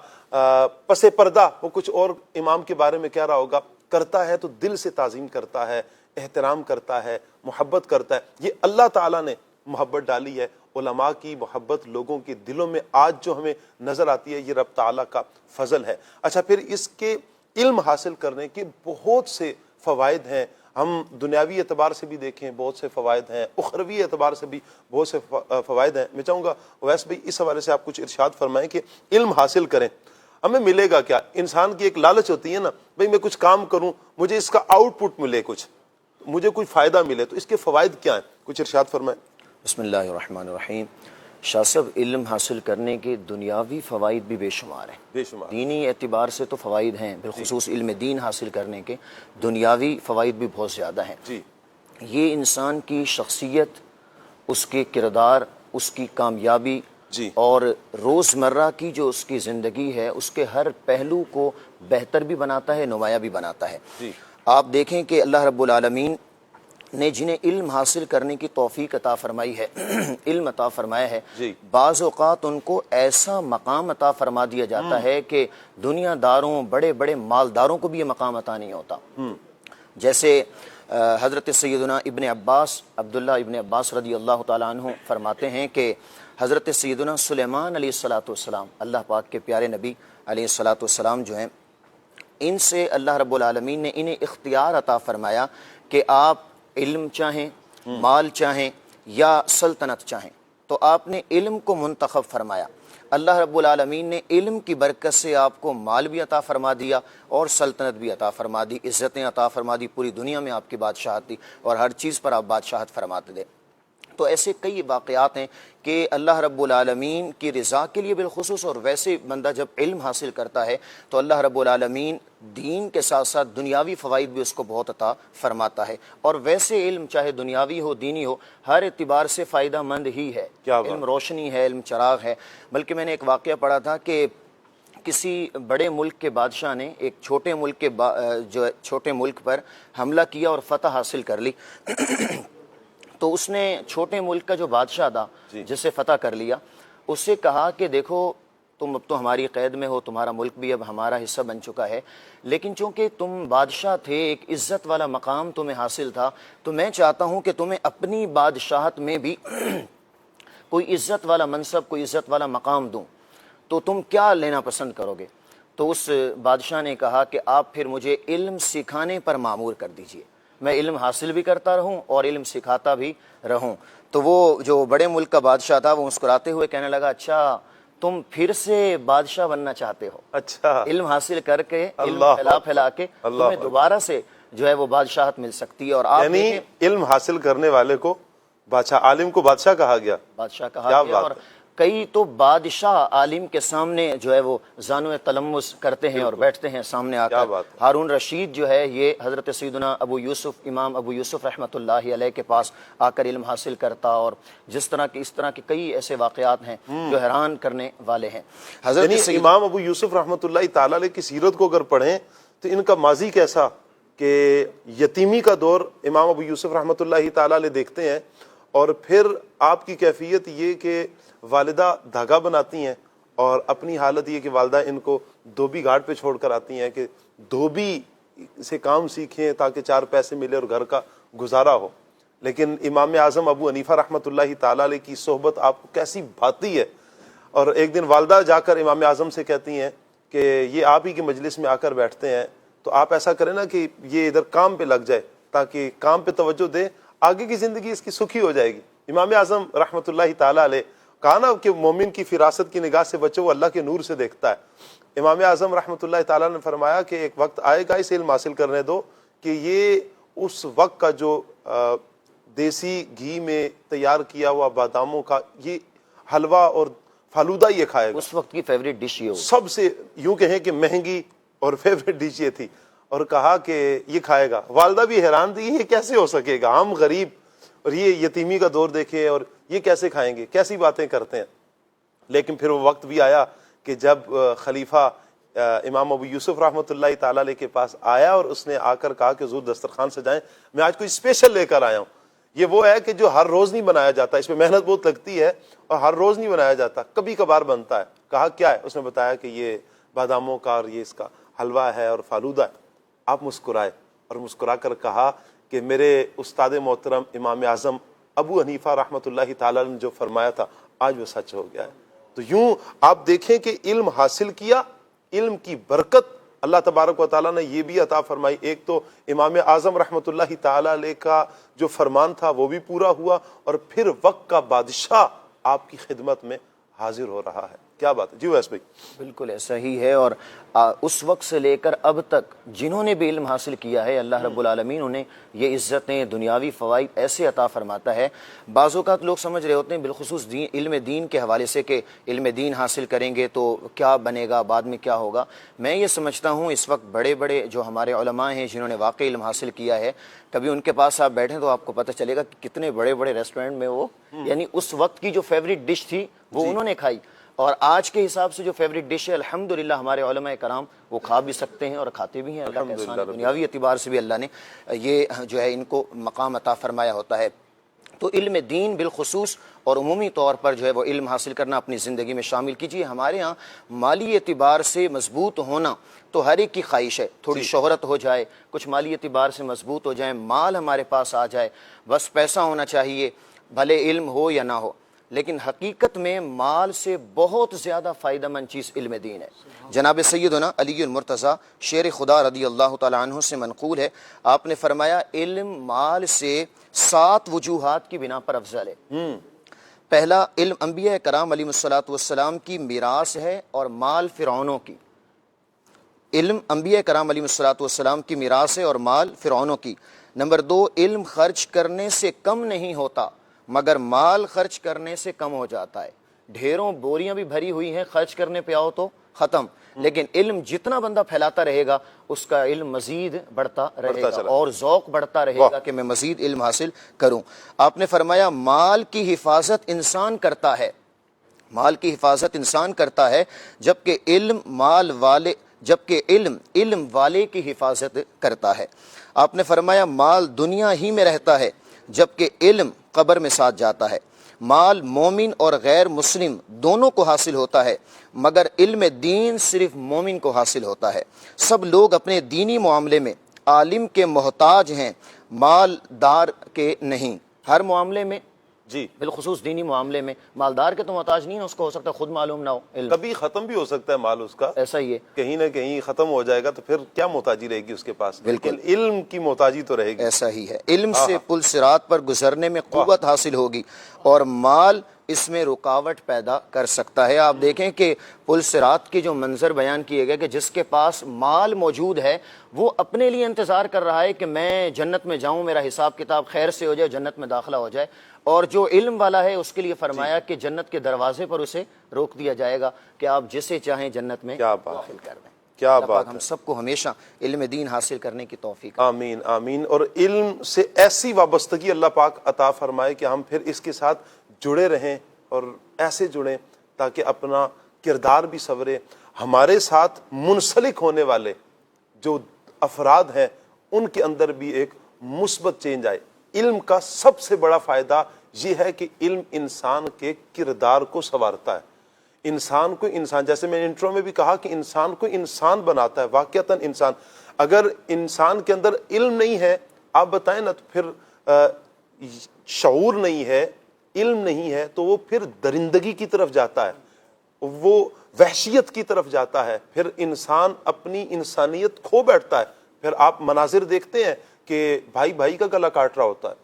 Speaker 1: پس پردہ وہ کچھ اور امام کے بارے میں کہہ رہا ہوگا, کرتا ہے تو دل سے تعظیم کرتا ہے, احترام کرتا ہے, محبت کرتا ہے. یہ اللہ تعالیٰ نے محبت ڈالی ہے. علماء کی محبت لوگوں کے دلوں میں آج جو ہمیں نظر آتی ہے, یہ رب تعالیٰ کا فضل ہے. اچھا, پھر اس کے علم حاصل کرنے کے بہت سے فوائد ہیں. ہم دنیاوی اعتبار سے بھی دیکھیں بہت سے فوائد ہیں, اخروی اعتبار سے بھی بہت سے فوائد ہیں. میں چاہوں گا اویس بھائی اس حوالے سے آپ کچھ ارشاد فرمائیں کہ علم حاصل کریں, ہمیں ملے گا کیا؟ انسان کی ایک لالچ ہوتی ہے نا, بھئی میں کچھ کام کروں, مجھے اس کا آؤٹ پٹ ملے, کچھ مجھے کوئی فائدہ ملے, تو اس کے فوائد کیا ہیں؟ کچھ ارشاد فرمائیں.
Speaker 5: بسم اللہ الرحمن الرحیم. شاہ صاحب, علم حاصل کرنے کے دنیاوی فوائد بھی بے شمار ہیں,
Speaker 1: بے شمار.
Speaker 5: دینی اعتبار سے تو فوائد ہیں, بالخصوص علم دین حاصل کرنے کے دنیاوی فوائد بھی بہت زیادہ ہیں.
Speaker 1: جی.
Speaker 5: یہ انسان کی شخصیت, اس کے کردار, اس کی کامیابی
Speaker 1: جی.
Speaker 5: اور روزمرہ کی جو اس کی زندگی ہے اس کے ہر پہلو کو بہتر بھی بناتا ہے, نمایاں بھی بناتا ہے.
Speaker 1: جی.
Speaker 5: آپ دیکھیں کہ اللہ رب العالمین نے جنہیں علم حاصل کرنے کی توفیق عطا فرمائی ہے, علم عطا فرمایا ہے,
Speaker 1: جی.
Speaker 5: بعض اوقات ان کو ایسا مقام عطا فرما دیا جاتا ہے کہ دنیا داروں, بڑے بڑے مالداروں کو بھی یہ مقام عطا نہیں ہوتا. جیسے حضرت سیدنا ابن عباس, عبداللہ ابن عباس رضی اللہ تعالیٰ عنہ فرماتے ہیں کہ حضرت سیدنا سلیمان علیہ الصلاۃ والسلام, اللہ پاک کے پیارے نبی علیہ الصلاۃ والسلام جو ہیں, ان سے اللہ رب العالمین نے انہیں اختیار عطا فرمایا کہ آپ علم چاہیں, مال چاہیں یا سلطنت چاہیں, تو آپ نے علم کو منتخب فرمایا. اللہ رب العالمین نے علم کی برکت سے آپ کو مال بھی عطا فرما دیا اور سلطنت بھی عطا فرما دی, عزتیں عطا فرما دی, پوری دنیا میں آپ کی بادشاہت دی اور ہر چیز پر آپ بادشاہت فرماتے دے. تو ایسے کئی واقعات ہیں کہ اللہ رب العالمین کی رضا کے لیے بالخصوص, اور ویسے بندہ جب علم حاصل کرتا ہے تو اللہ رب العالمین دین کے ساتھ ساتھ دنیاوی فوائد بھی اس کو بہت عطا فرماتا ہے. اور ویسے علم چاہے دنیاوی ہو دینی ہو, ہر اعتبار سے فائدہ مند ہی ہے. علم روشنی ہے, علم چراغ ہے. بلکہ میں نے ایک واقعہ پڑھا تھا کہ کسی بڑے ملک کے بادشاہ نے ایک چھوٹے ملک کے جو چھوٹے ملک پر حملہ کیا اور فتح حاصل کر لی. تو اس نے چھوٹے ملک کا جو بادشاہ تھا جسے فتح کر لیا, اس سے کہا کہ دیکھو تم اب تو ہماری قید میں ہو, تمہارا ملک بھی اب ہمارا حصہ بن چکا ہے, لیکن چونکہ تم بادشاہ تھے, ایک عزت والا مقام تمہیں حاصل تھا, تو میں چاہتا ہوں کہ تمہیں اپنی بادشاہت میں بھی کوئی عزت والا منصب, کوئی عزت والا مقام دوں, تو تم کیا لینا پسند کرو گے؟ تو اس بادشاہ نے کہا کہ آپ پھر مجھے علم سکھانے پر معمور کر دیجئے, میں علم حاصل بھی کرتا رہوں اور علم سکھاتا بھی رہوں. تو وہ جو بڑے ملک کا بادشاہ تھا وہ مسکراتے ہوئے کہنے لگا, اچھا تم پھر سے بادشاہ بننا چاہتے ہو؟
Speaker 1: اچھا,
Speaker 5: علم حاصل کر کے, علم پھیلا کے تمہیں دوبارہ سے جو ہے وہ بادشاہت مل سکتی ہے. اور آپ
Speaker 1: یعنی علم حاصل کرنے والے کو بادشاہ, عالم کو بادشاہ کہا گیا,
Speaker 5: بادشاہ کہا گیا. اور کئی تو بادشاہ عالم کے سامنے جو ہے وہ زانو تلمس کرتے ہیں اور بیٹھتے ہیں سامنے آ کر. ہارون رشید جو ہے یہ حضرت سیدنا ابو یوسف, امام ابو یوسف رحمۃ اللہ علیہ کے پاس آ کر علم حاصل کرتا, اور جس طرح کی اس طرح کے کئی ایسے واقعات ہیں جو حیران کرنے والے ہیں.
Speaker 1: حضرت امام ابو یوسف رحمۃ اللہ تعالی علیہ کی سیرت کو اگر پڑھیں تو ان کا ماضی کیسا, کہ یتیمی کا دور امام ابو یوسف رحمۃ اللہ تعالی علیہ دیکھتے ہیں, اور پھر آپ کی کیفیت یہ کہ والدہ دھاگا بناتی ہیں, اور اپنی حالت یہ کہ والدہ ان کو دھوبی گھاٹ پہ چھوڑ کر آتی ہیں کہ دھوبی سے کام سیکھیں تاکہ 4 پیسے ملے اور گھر کا گزارا ہو. لیکن امام اعظم ابو حنیفہ رحمۃ اللہ تعالی علیہ کی صحبت آپ کو کیسی بھاتی ہے, اور ایک دن والدہ جا کر امام اعظم سے کہتی ہیں کہ یہ آپ ہی کی مجلس میں آ کر بیٹھتے ہیں, تو آپ ایسا کریں نا کہ یہ ادھر کام پہ لگ جائے تاکہ کام پہ توجہ دے, آگے کی زندگی اس کی سکھی ہو جائے گی. امام اعظم رحمۃ اللہ تعالی علیہ کہا نا کہ مومن کی فراست کی نگاہ سے بچو, وہ اللہ کے نور سے دیکھتا ہے. امام اعظم رحمۃ اللہ تعالیٰ نے فرمایا کہ ایک وقت آئے گا, اسے علم حاصل کرنے دو کہ یہ اس وقت کا جو دیسی گھی میں تیار کیا ہوا باداموں کا یہ حلوہ اور فالودہ یہ کھائے گا.
Speaker 5: اس وقت کی فیوریٹ ڈش یہ ہوگی.
Speaker 1: سب سے یوں کہیں کہ مہنگی اور فیوریٹ ڈش یہ تھی, اور کہا کہ یہ کھائے گا. والدہ بھی حیران تھی, یہ کیسے ہو سکے گا, ہم غریب اور یہ یتیمی کا دور دیکھے اور یہ کیسے کھائیں گے, کیسی باتیں کرتے ہیں. لیکن پھر وہ وقت بھی آیا کہ جب خلیفہ امام ابو یوسف رحمۃ اللہ تعالی علیہ کے پاس آیا اور اس نے آ کر کہا کہ حضور دسترخوان سجائیں, میں آج کوئی اسپیشل لے کر آیا ہوں. یہ وہ ہے کہ جو ہر روز نہیں بنایا جاتا, اس میں محنت بہت لگتی ہے اور ہر روز نہیں بنایا جاتا, کبھی کبھار بنتا ہے. کہا کیا ہے؟ اس نے بتایا کہ یہ باداموں کا اور یہ اس کا حلوہ ہے اور فالودہ ہے. آپ مسکرائے اور مسکرا کر کہا کہ میرے استاد محترم امام اعظم ابو حنیفہ رحمۃ اللہ تعالی نے جو فرمایا تھا آج وہ سچ ہو گیا ہے. تو یوں آپ دیکھیں کہ علم حاصل کیا, علم کی برکت اللہ تبارک و تعالیٰ نے یہ بھی عطا فرمائی. ایک تو امام اعظم رحمۃ اللہ تعالیٰ علیہ کا جو فرمان تھا وہ بھی پورا ہوا, اور پھر وقت کا بادشاہ آپ کی خدمت میں حاضر ہو رہا ہے. کیا بات ہے جی ویس بھائی؟
Speaker 5: بالکل ایسا ہی ہے. اور اس وقت سے لے کر اب تک جنہوں نے بھی علم حاصل کیا ہے, اللہ رب العالمین انہیں یہ عزتیں, دنیاوی فوائد ایسے عطا فرماتا ہے. بعض اوقات لوگ سمجھ رہے ہوتے ہیں بالخصوص علم دین کے حوالے سے کہ علم دین حاصل کریں گے تو کیا بنے گا, بعد میں کیا ہوگا. میں یہ سمجھتا ہوں اس وقت بڑے بڑے جو ہمارے علماء ہیں جنہوں نے واقعی علم حاصل کیا ہے, کبھی ان کے پاس آپ بیٹھیں تو آپ کو پتہ چلے گا کہ کتنے بڑے بڑے ریسٹورینٹ میں وہ یعنی اس وقت کی جو فیوریٹ ڈش تھی وہ انہوں نے کھائی, اور آج کے حساب سے جو فیوریٹ ڈش ہے الحمدللہ ہمارے علماء کرام وہ کھا بھی سکتے ہیں اور کھاتے بھی ہیں. اللہ کا احسان ہے, دنیاوی اعتبار سے بھی اللہ نے یہ جو ہے ان کو مقام عطا فرمایا ہوتا ہے. تو علم دین بالخصوص اور عمومی طور پر جو ہے وہ علم حاصل کرنا اپنی زندگی میں شامل کیجیے. ہمارے ہاں مالی اعتبار سے مضبوط ہونا تو ہر ایک کی خواہش ہے, تھوڑی شہرت ہو جائے, کچھ مالی اعتبار سے مضبوط ہو جائیں, مال ہمارے پاس آ جائے, بس پیسہ ہونا چاہیے, بھلے علم ہو یا نہ ہو. لیکن حقیقت میں مال سے بہت زیادہ فائدہ مند چیز علم دین ہے. جناب سیدنا علی المرتضیٰ شیر خدا رضی اللہ تعالیٰ عنہ سے منقول ہے, آپ نے فرمایا علم مال سے 7 وجوہات کی بنا پر افضل ہے. پہلا, علم انبیاء کرام علیہ الصلوۃ والسلام کی میراث ہے اور مال فرعونوں کی. علم انبیاء کرام علیہ الصلوۃ والسلام کی میراث ہے اور مال فرعونوں کی. نمبر 2, علم خرچ کرنے سے کم نہیں ہوتا مگر مال خرچ کرنے سے کم ہو جاتا ہے. ڈھیروں بوریاں بھی بھری ہوئی ہیں, خرچ کرنے پہ آؤ تو ختم, لیکن علم جتنا بندہ پھیلاتا رہے گا اس کا علم مزید بڑھتا رہے گا اور ذوق بڑھتا رہے گا کہ میں مزید علم حاصل کروں. آپ نے فرمایا مال کی حفاظت انسان کرتا ہے, مال کی حفاظت انسان کرتا ہے جبکہ علم والے کی حفاظت کرتا ہے. آپ نے فرمایا مال دنیا ہی میں رہتا ہے جبکہ علم قبر میں ساتھ جاتا ہے. مال مومن اور غیر مسلم دونوں کو حاصل ہوتا ہے مگر علم دین صرف مومن کو حاصل ہوتا ہے. سب لوگ اپنے دینی معاملے میں عالم کے محتاج ہیں, مالدار کے نہیں. ہر معاملے میں
Speaker 1: جی
Speaker 5: بالخصوص دینی معاملے میں مالدار کے تو محتاج نہیں ہے, اس کو ہو سکتا ہے خود معلوم نہ ہو علم,
Speaker 1: کبھی ختم بھی ہو سکتا ہے مال اس کا,
Speaker 5: ایسا ہی ہے,
Speaker 1: کہیں نہ کہیں ختم ہو جائے گا تو پھر کیا محتاجی رہے گی اس کے پاس, لیکن علم کی محتاجی تو رہے گی.
Speaker 5: ایسا ہی ہے. علم سے پل صراط پر گزرنے میں قوت حاصل ہوگی اور مال اس میں رکاوٹ پیدا کر سکتا ہے. آپ دیکھیں کہ پل صراط کے جو منظر بیان کیے گئے کہ جس کے پاس مال موجود ہے وہ اپنے لیے انتظار کر رہا ہے کہ میں جنت میں جاؤں, میرا حساب کتاب خیر سے ہو جائے, جنت میں داخلہ ہو جائے, اور جو علم والا ہے اس کے لیے فرمایا کہ جنت کے دروازے پر اسے روک دیا جائے گا کہ آپ جسے چاہیں جنت میں داخل کر دیں.
Speaker 1: کیا بات,
Speaker 5: ہم سب کو ہمیشہ علم دین حاصل کرنے کی توفیق.
Speaker 1: آمین آمین. اور علم سے ایسی وابستگی اللہ پاک عطا فرمائے کہ ہم پھر اس کے ساتھ جڑے رہیں اور ایسے جڑیں تاکہ اپنا کردار بھی سنورے, ہمارے ساتھ منسلک ہونے والے جو افراد ہیں ان کے اندر بھی ایک مثبت چینج آئے. علم کا سب سے بڑا فائدہ یہ ہے کہ علم انسان کے کردار کو سنوارتا ہے, انسان کو انسان, جیسے میں نے انٹرو میں بھی کہا کہ انسان کو انسان بناتا ہے. واقعتاً انسان, اگر انسان کے اندر علم نہیں ہے, آپ بتائیں نا, تو پھر شعور نہیں ہے, علم نہیں ہے, تو وہ پھر درندگی کی طرف جاتا ہے, وہ وحشیت کی طرف جاتا ہے, پھر انسان اپنی انسانیت کھو بیٹھتا ہے. پھر آپ مناظر دیکھتے ہیں کہ بھائی بھائی کا گلا کاٹ رہا ہوتا ہے,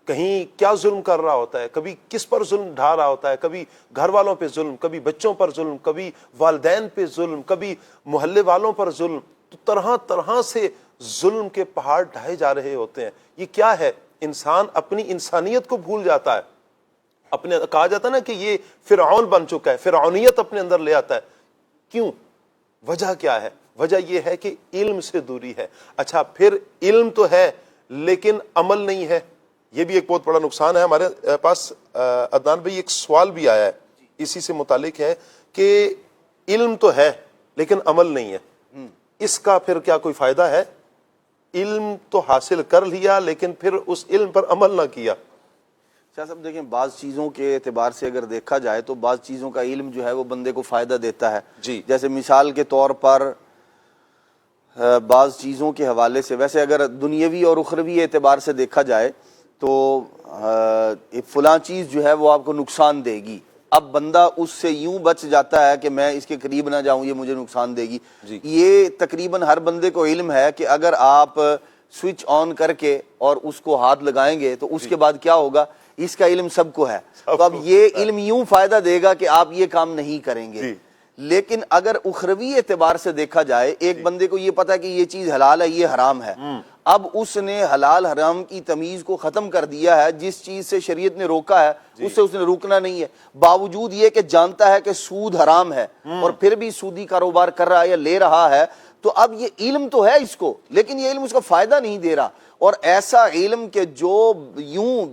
Speaker 1: کہیں کیا ظلم کر رہا ہوتا ہے, کبھی کس پر ظلم ڈھا رہا ہوتا ہے, کبھی گھر والوں پہ ظلم, کبھی بچوں پر ظلم, کبھی والدین پہ ظلم, کبھی محلے والوں پر ظلم. تو طرح طرح سے ظلم کے پہاڑ ڈھائے جا رہے ہوتے ہیں. یہ کیا ہے؟ انسان اپنی انسانیت کو بھول جاتا ہے, اپنے کہا جاتا ہے نا کہ یہ فرعون بن چکا ہے, فرعونیت اپنے اندر لے آتا ہے. کیوں؟ وجہ کیا ہے؟ وجہ یہ ہے کہ علم سے دوری ہے. اچھا پھر علم تو ہے لیکن عمل نہیں ہے, یہ بھی ایک بہت بڑا نقصان ہے. ہمارے پاس عدنان بھائی ایک سوال بھی آیا ہے اسی سے متعلق ہے کہ علم تو ہے لیکن عمل نہیں ہے, اس کا پھر کیا کوئی فائدہ ہے؟ علم تو حاصل کر لیا لیکن پھر اس علم پر عمل نہ کیا.
Speaker 3: شاہ صاحب دیکھیں, بعض چیزوں کے اعتبار سے اگر دیکھا جائے تو بعض چیزوں کا علم جو ہے وہ بندے کو فائدہ دیتا ہے.
Speaker 1: جی.
Speaker 3: جیسے مثال کے طور پر بعض چیزوں کے حوالے سے, ویسے اگر دنیاوی اور اخروی اعتبار سے دیکھا جائے تو فلاں چیز جو ہے وہ آپ کو نقصان دے گی, اب بندہ اس سے یوں بچ جاتا ہے کہ میں اس کے قریب نہ جاؤں, یہ مجھے نقصان دے گی.
Speaker 1: جی.
Speaker 3: یہ تقریباً ہر بندے کو علم ہے کہ اگر آپ سوئچ آن کر کے اور اس کو ہاتھ لگائیں گے تو اس کے بعد کیا ہوگا, اس کا علم سب کو ہے. تو اب یہ علم یوں فائدہ دے گا کہ آپ یہ کام نہیں کریں گے. لیکن اگر اخروی اعتبار سے دیکھا جائے, ایک بندے کو یہ پتا ہے کہ یہ چیز حلال ہے, یہ حرام ہے, اب اس نے حلال حرام کی تمیز کو ختم کر دیا ہے. جس چیز سے شریعت نے روکا ہے اس سے اس نے روکنا نہیں ہے, باوجود یہ کہ جانتا ہے کہ سود حرام ہے اور پھر بھی سودی کاروبار کر رہا ہے یا لے رہا ہے. تو اب یہ علم تو ہے اس کو, لیکن یہ علم اس کو فائدہ نہیں دے رہا. اور ایسا علم کہ جو یوں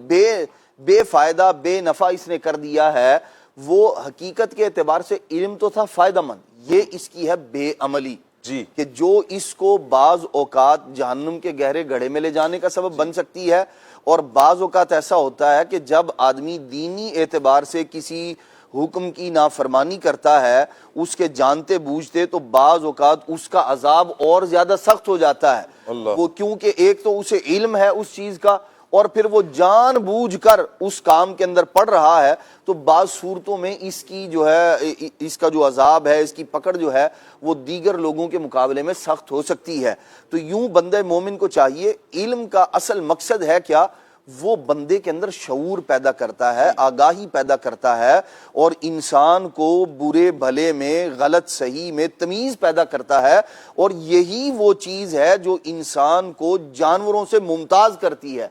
Speaker 3: بے فائدہ بے نفع اس نے کر دیا ہے, وہ حقیقت کے اعتبار سے علم تو تھا فائدہ مند, یہ اس کی ہے بے عملی.
Speaker 1: جی.
Speaker 3: کہ جو اس کو بعض اوقات جہنم کے گہرے گڑھے میں لے جانے کا سبب بن سکتی ہے. اور بعض اوقات ایسا ہوتا ہے کہ جب آدمی دینی اعتبار سے کسی حکم کی نافرمانی کرتا ہے اس کے جانتے بوجھتے, تو بعض اوقات اس کا عذاب اور زیادہ سخت ہو جاتا ہے. وہ کیونکہ ایک تو اسے علم ہے اس چیز کا, اور پھر وہ جان بوجھ کر اس کام کے اندر پڑ رہا ہے, تو بعض صورتوں میں اس کی جو ہے اس کا جو عذاب ہے, اس کی پکڑ جو ہے وہ دیگر لوگوں کے مقابلے میں سخت ہو سکتی ہے. تو یوں بندہ مومن کو چاہیے, علم کا اصل مقصد ہے کیا, وہ بندے کے اندر شعور پیدا کرتا ہے, آگاہی پیدا کرتا ہے, اور انسان کو برے بھلے میں غلط صحیح میں تمیز پیدا کرتا ہے. اور یہی وہ چیز ہے جو انسان کو جانوروں سے ممتاز کرتی ہے.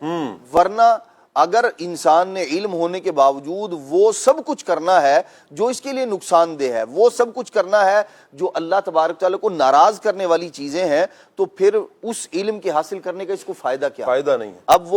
Speaker 3: ورنہ اگر انسان نے علم ہونے کے باوجود وہ سب کچھ کرنا ہے جو اس کے لیے نقصان دہ ہے, وہ سب کچھ کرنا ہے جو اللہ تبارک تعالیٰ کو ناراض کرنے والی چیزیں ہیں, تو پھر اس علم کے حاصل کرنے کا اس کو فائدہ کیا؟
Speaker 1: فائدہ نہیں ہے.
Speaker 3: اب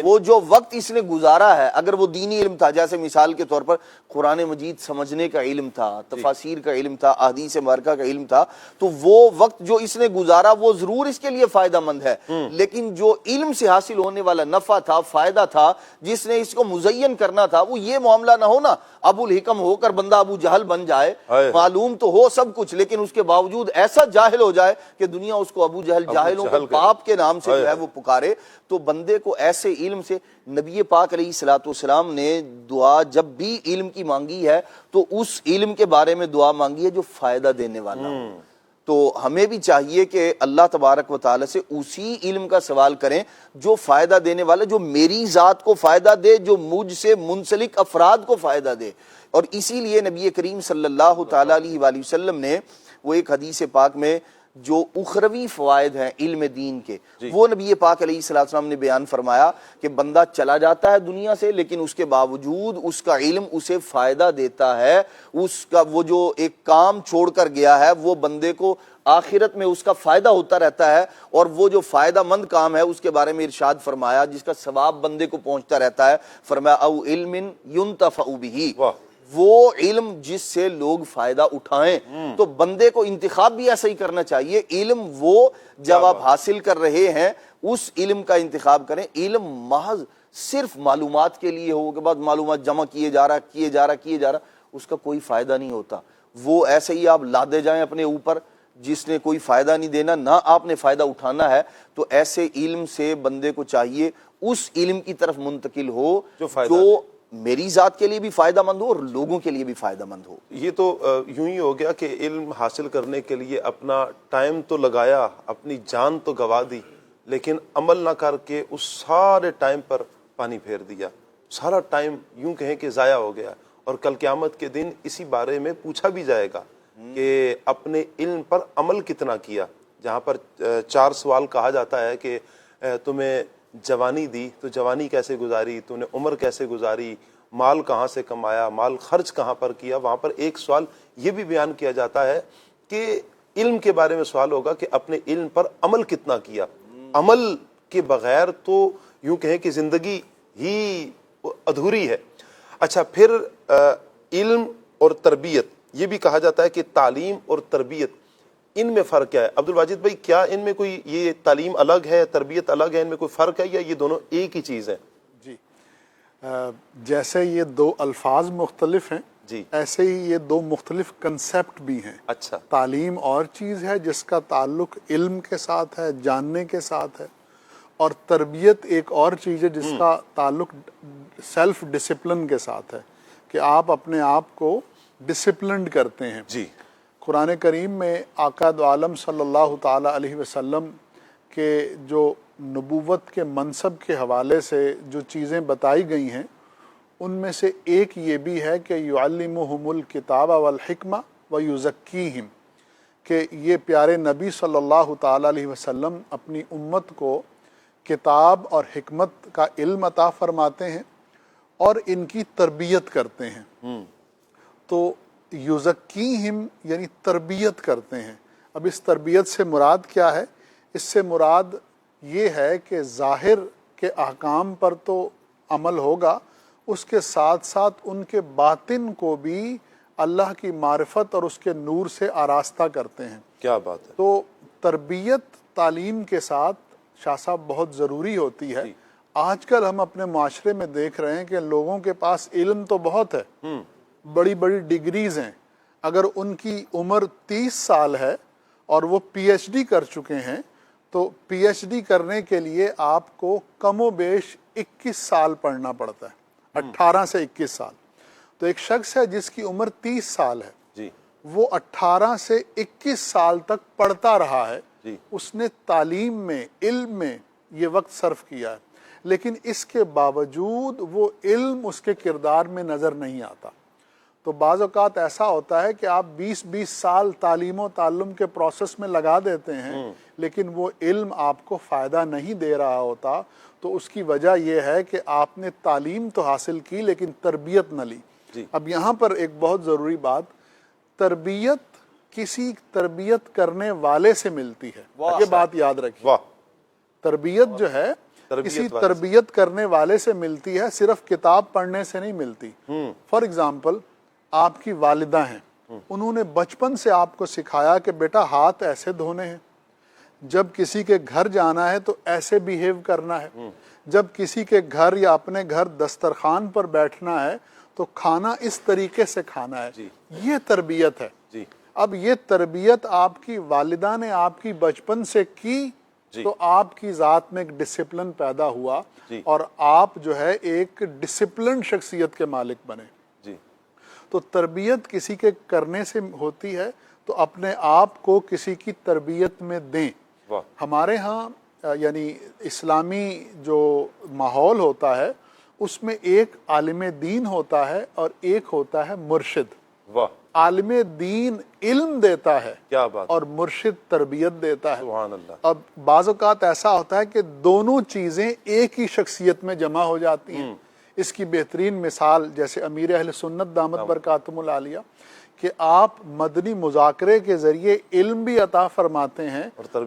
Speaker 3: وہ جو وقت اس نے گزارا ہے, اگر وہ دینی علم تھا, جیسے مثال کے طور پر قرآن مجید سمجھنے کا علم تھا, تفاسیر کا علم تھا, احادیث مبارکہ کا علم تھا, تو وہ وقت جو اس نے گزارا وہ ضرور اس کے لیے فائدہ مند ہے. لیکن جو علم سے حاصل ہونے والا نفع تھا, فائدہ تھا, جس نے اس کو مزین کرنا تھا, وہ یہ معاملہ نہ ہونا ابو الحکم ہو کر بندہ ابو جہل بن جائے, معلوم تو ہو سب کچھ لیکن اس کے باوجود ایسا جاہل ہو جائے کہ دنیا اس کو ابو جہل جاہلوں کے پاپ کے نام سے جو ہے وہ پکارے. تو بندے کو ایسے علم سے, نبی پاک علیہ الصلوۃ والسلام نے دعا جب بھی علم کی مانگی ہے تو اس علم کے بارے میں دعا مانگی ہے جو فائدہ دینے والا ہو. تو ہمیں بھی چاہیے کہ اللہ تبارک و تعالی سے اسی علم کا سوال کریں جو فائدہ دینے والا, جو میری ذات کو فائدہ دے, جو مجھ سے منسلک افراد کو فائدہ دے. اور اسی لیے نبی کریم صلی اللہ تعالی علیہ وآلہ وسلم نے وہ ایک حدیث پاک میں جو اخروی فوائد ہیں علم دین کے, وہ نبی پاک علیہ السلام نے بیان فرمایا کہ بندہ چلا جاتا ہے دنیا سے لیکن اس کے باوجود اس کا علم اسے فائدہ دیتا ہے. اس کا وہ جو ایک کام چھوڑ کر گیا ہے وہ بندے کو آخرت میں اس کا فائدہ ہوتا رہتا ہے, اور وہ جو فائدہ مند کام ہے اس کے بارے میں ارشاد فرمایا جس کا ثواب بندے کو پہنچتا رہتا ہے, فرمایا او علم ينتفع به, وہ علم جس سے لوگ فائدہ اٹھائیں. تو بندے کو انتخاب بھی ایسا ہی کرنا چاہیے. علم وہ جب آپ حاصل کر رہے ہیں اس علم کا انتخاب کریں. علم محض صرف معلومات کے لیے ہو, کے بعد معلومات جمع کیے جا رہا, اس کا کوئی فائدہ نہیں ہوتا. وہ ایسے ہی آپ لاتے جائیں اپنے اوپر جس نے کوئی فائدہ نہیں دینا, نہ آپ نے فائدہ اٹھانا ہے. تو ایسے علم سے بندے کو چاہیے اس علم کی طرف منتقل ہو جو میری ذات کے لیے بھی فائدہ مند ہو اور لوگوں کے لیے بھی فائدہ مند ہو.
Speaker 1: یہ تو یوں ہی ہو گیا کہ علم حاصل کرنے کے لیے اپنا ٹائم تو لگایا, اپنی جان تو گوا دی, لیکن عمل نہ کر کے اس سارے ٹائم پر پانی پھیر دیا. سارا ٹائم یوں کہیں کہ ضائع ہو گیا. اور کل قیامت کے دن اسی بارے میں پوچھا بھی جائے گا کہ اپنے علم پر عمل کتنا کیا. جہاں پر 4 سوال کہا جاتا ہے کہ تمہیں جوانی دی تو جوانی کیسے گزاری, تو نے عمر کیسے گزاری, مال کہاں سے کمایا, مال خرچ کہاں پر کیا. وہاں پر ایک سوال یہ بھی بیان کیا جاتا ہے کہ علم کے بارے میں سوال ہوگا کہ اپنے علم پر عمل کتنا کیا. عمل کے بغیر تو یوں کہیں کہ زندگی ہی ادھوری ہے. اچھا, پھر علم اور تربیت, یہ بھی کہا جاتا ہے کہ تعلیم اور تربیت ان میں فرق کیا ہے؟ عبد الواجد بھائی, کیا ان میں کوئی, یہ تعلیم الگ ہے, تربیت الگ ہے, ان میں کوئی فرق ہے یا یہ دونوں ایک ہی چیز ہے؟
Speaker 4: جی, جیسے یہ دو الفاظ مختلف ہیں,
Speaker 1: جی,
Speaker 4: ایسے ہی یہ دو مختلف کنسیپٹ بھی ہیں.
Speaker 1: اچھا,
Speaker 4: تعلیم اور چیز ہے جس کا تعلق علم کے ساتھ ہے, جاننے کے ساتھ ہے, اور تربیت ایک اور چیز ہے جس کا تعلق سیلف ڈسپلن کے ساتھ ہے, کہ آپ اپنے آپ کو ڈسپلنڈ کرتے ہیں.
Speaker 1: جی,
Speaker 4: قرآن کریم میں آقا دو عالم صلی اللہ تعالی علیہ وسلم کے جو نبوت کے منصب کے حوالے سے جو چیزیں بتائی گئی ہیں, ان میں سے ایک یہ بھی ہے کہ یعلمہم الکتاب والحکمہ ویزکیہم, کہ یہ پیارے نبی صلی اللہ تعالی علیہ وسلم اپنی امت کو کتاب اور حکمت کا علم عطا فرماتے ہیں اور ان کی تربیت کرتے ہیں. تو یزکیہم یعنی تربیت کرتے ہیں. اب اس تربیت سے مراد کیا ہے؟ اس سے مراد یہ ہے کہ ظاہر کے احکام پر تو عمل ہوگا, اس کے ساتھ ساتھ ان کے باطن کو بھی اللہ کی معرفت اور اس کے نور سے آراستہ کرتے ہیں.
Speaker 1: کیا بات ہے.
Speaker 4: تو تربیت تعلیم کے ساتھ شاہ صاحب بہت ضروری ہوتی ہے. آج کل ہم اپنے معاشرے میں دیکھ رہے ہیں کہ لوگوں کے پاس علم تو بہت ہے, بڑی بڑی ڈگریز ہیں, اگر ان کی عمر 30 سال ہے اور وہ پی ایچ ڈی کر چکے ہیں, تو پی ایچ ڈی کرنے کے لیے آپ کو کم و بیش 21 سال پڑھنا پڑتا ہے, 18 سے 21 سال. تو ایک شخص ہے جس کی عمر 30 سال ہے,
Speaker 1: جی,
Speaker 4: وہ 18 سے 21 سال تک پڑھتا رہا ہے,
Speaker 1: جی,
Speaker 4: اس نے تعلیم میں, علم میں یہ وقت صرف کیا ہے, لیکن اس کے باوجود وہ علم اس کے کردار میں نظر نہیں آتا. تو بعض اوقات ایسا ہوتا ہے کہ آپ 20 سال تعلیم و تعلم کے پروسیس میں لگا دیتے ہیں, لیکن وہ علم آپ کو فائدہ نہیں دے رہا ہوتا. تو اس کی وجہ یہ ہے کہ آپ نے تعلیم تو حاصل کی لیکن تربیت نہ لی. اب یہاں پر ایک بہت ضروری بات, تربیت کسی تربیت کرنے والے سے ملتی ہے, یہ بات یاد رکھیے. تربیت جو ہے کسی تربیت کرنے والے سے ملتی ہے, صرف کتاب پڑھنے سے نہیں ملتی. فار ایگزامپل, آپ کی والدہ ہیں, انہوں نے بچپن سے آپ کو سکھایا کہ بیٹا ہاتھ ایسے دھونے ہیں, جب کسی کے گھر جانا ہے تو ایسے بیہیو کرنا ہے, جب کسی کے گھر یا اپنے گھر دسترخوان پر بیٹھنا ہے تو کھانا اس طریقے سے کھانا ہے. یہ تربیت ہے. اب یہ تربیت آپ کی والدہ نے آپ کی بچپن سے کی, تو آپ کی ذات میں ایک ڈسپلن پیدا ہوا اور آپ جو ہے ایک ڈسپلن شخصیت کے مالک بنے. تو تربیت کسی کے کرنے سے ہوتی ہے, تو اپنے آپ کو کسی کی تربیت میں دیں. ہمارے ہاں یعنی اسلامی جو ماحول ہوتا ہے اس میں ایک عالم دین ہوتا ہے اور ایک ہوتا ہے مرشد. عالم دین علم دیتا ہے, کیا بات, اور مرشد تربیت دیتا ہے. سبحان اللہ. اب بعض اوقات ایسا ہوتا ہے کہ دونوں چیزیں ایک ہی شخصیت میں جمع ہو جاتی ہیں. اس کی بہترین مثال جیسے امیر اہل سنت دامت برکاتہم العالیہ, کہ آپ مدنی مذاکرے کے ذریعے علم بھی عطا فرماتے ہیں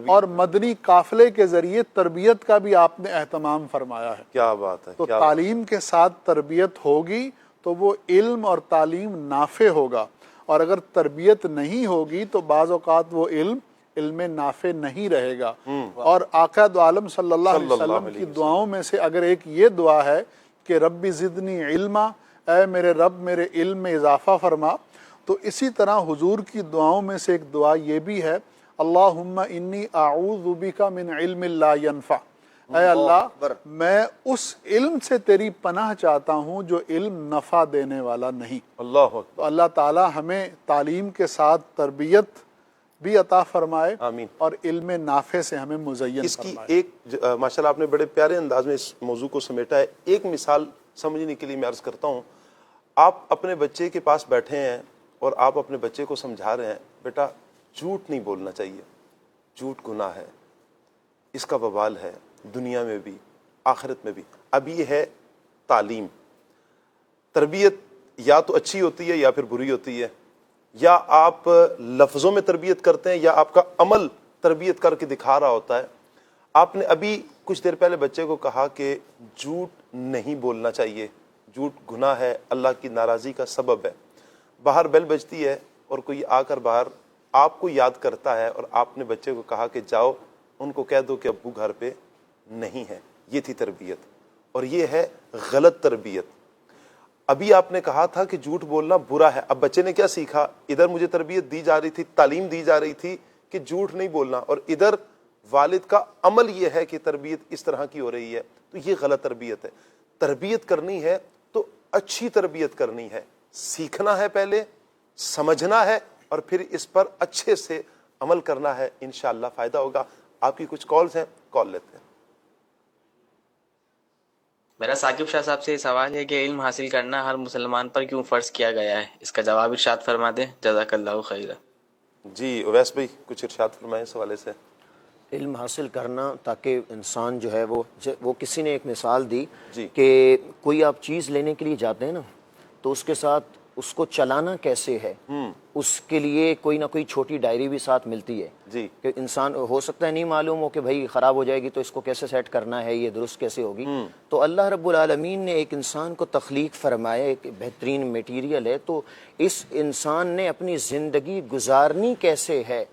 Speaker 4: اور مدنی قافلے کے ذریعے تربیت کا بھی آپ نے اہتمام فرمایا ہے.
Speaker 1: کیا بات ہے.
Speaker 4: تو تعلیم کے ساتھ تربیت ہوگی تو وہ علم اور تعلیم نافع ہوگا, اور اگر تربیت نہیں ہوگی تو بعض اوقات وہ علم نافع نہیں رہے گا. اور آقا دو عالم صلی اللہ علیہ وسلم کی دعاؤں میں سے اگر ایک یہ دعا ہے کہ ربی زدنی علما, اے میرے رب میرے علم میں اضافہ فرما, تو اسی طرح حضور کی دعاؤں میں سے ایک دعا یہ بھی ہے, اللہم انی اعوذ بک من علم لا ینفع, اے اللہ میں اس علم سے تیری پناہ چاہتا ہوں جو علم نفع دینے والا نہیں. تو اللہ تعالی ہمیں تعلیم کے ساتھ تربیت بھی عطا فرمائے,
Speaker 1: آمین,
Speaker 4: اور علم نافع سے ہمیں مزین
Speaker 1: اس کی
Speaker 4: فرمائے.
Speaker 1: ایک ماشاءاللہ آپ نے بڑے پیارے انداز میں اس موضوع کو سمیٹا ہے. ایک مثال سمجھنے کے لیے میں عرض کرتا ہوں. آپ اپنے بچے کے پاس بیٹھے ہیں اور آپ اپنے بچے کو سمجھا رہے ہیں, بیٹا جھوٹ نہیں بولنا چاہیے, جھوٹ گناہ ہے, اس کا وبال ہے دنیا میں بھی آخرت میں بھی. اب یہ ہے تعلیم. تربیت یا تو اچھی ہوتی ہے یا پھر بری ہوتی ہے، یا آپ لفظوں میں تربیت کرتے ہیں یا آپ کا عمل تربیت کر کے دکھا رہا ہوتا ہے۔ آپ نے ابھی کچھ دیر پہلے بچے کو کہا کہ جھوٹ نہیں بولنا چاہیے، جھوٹ گناہ ہے، اللہ کی ناراضی کا سبب ہے۔ باہر بیل بجتی ہے اور کوئی آ کر باہر آپ کو یاد کرتا ہے اور آپ نے بچے کو کہا کہ جاؤ ان کو کہہ دو کہ ابو گھر پہ نہیں ہے۔ یہ تھی تربیت، اور یہ ہے غلط تربیت۔ ابھی آپ نے کہا تھا کہ جھوٹ بولنا برا ہے، اب بچے نے کیا سیکھا؟ ادھر مجھے تربیت دی جا رہی تھی، تعلیم دی جا رہی تھی کہ جھوٹ نہیں بولنا، اور ادھر والد کا عمل یہ ہے کہ تربیت اس طرح کی ہو رہی ہے، تو یہ غلط تربیت ہے۔ تربیت کرنی ہے تو اچھی تربیت کرنی ہے، سیکھنا ہے، پہلے سمجھنا ہے، اور پھر اس پر اچھے سے عمل کرنا ہے، انشاءاللہ فائدہ ہوگا۔ آپ کی کچھ کالز ہیں، کال لیتے ہیں۔
Speaker 6: میرا ثاقب شاہ صاحب سے یہ سوال ہے کہ علم حاصل کرنا ہر مسلمان پر کیوں فرض کیا گیا ہے؟ اس کا جواب ارشاد فرما دیں، جزاک اللہ خیرا۔
Speaker 1: جی اویس بھائی کچھ ارشاد فرمائیں اس حوالے سے۔
Speaker 5: علم حاصل کرنا تاکہ انسان جو ہے وہ کسی نے ایک مثال دی
Speaker 1: جی۔
Speaker 5: کہ کوئی آپ چیز لینے کے لیے جاتے ہیں نا، تو اس کے ساتھ اس کو چلانا کیسے ہے، اس کے لیے کوئی نہ کوئی چھوٹی ڈائری بھی ساتھ ملتی ہے
Speaker 1: جی۔
Speaker 5: کہ انسان ہو سکتا ہے نہیں معلوم ہو کہ بھائی خراب ہو جائے گی تو اس کو کیسے سیٹ کرنا ہے، یہ درست کیسے ہوگی۔ تو اللہ رب العالمین نے ایک انسان کو تخلیق فرمایا، ایک بہترین میٹیریل ہے، تو اس انسان نے اپنی زندگی گزارنی کیسے ہے،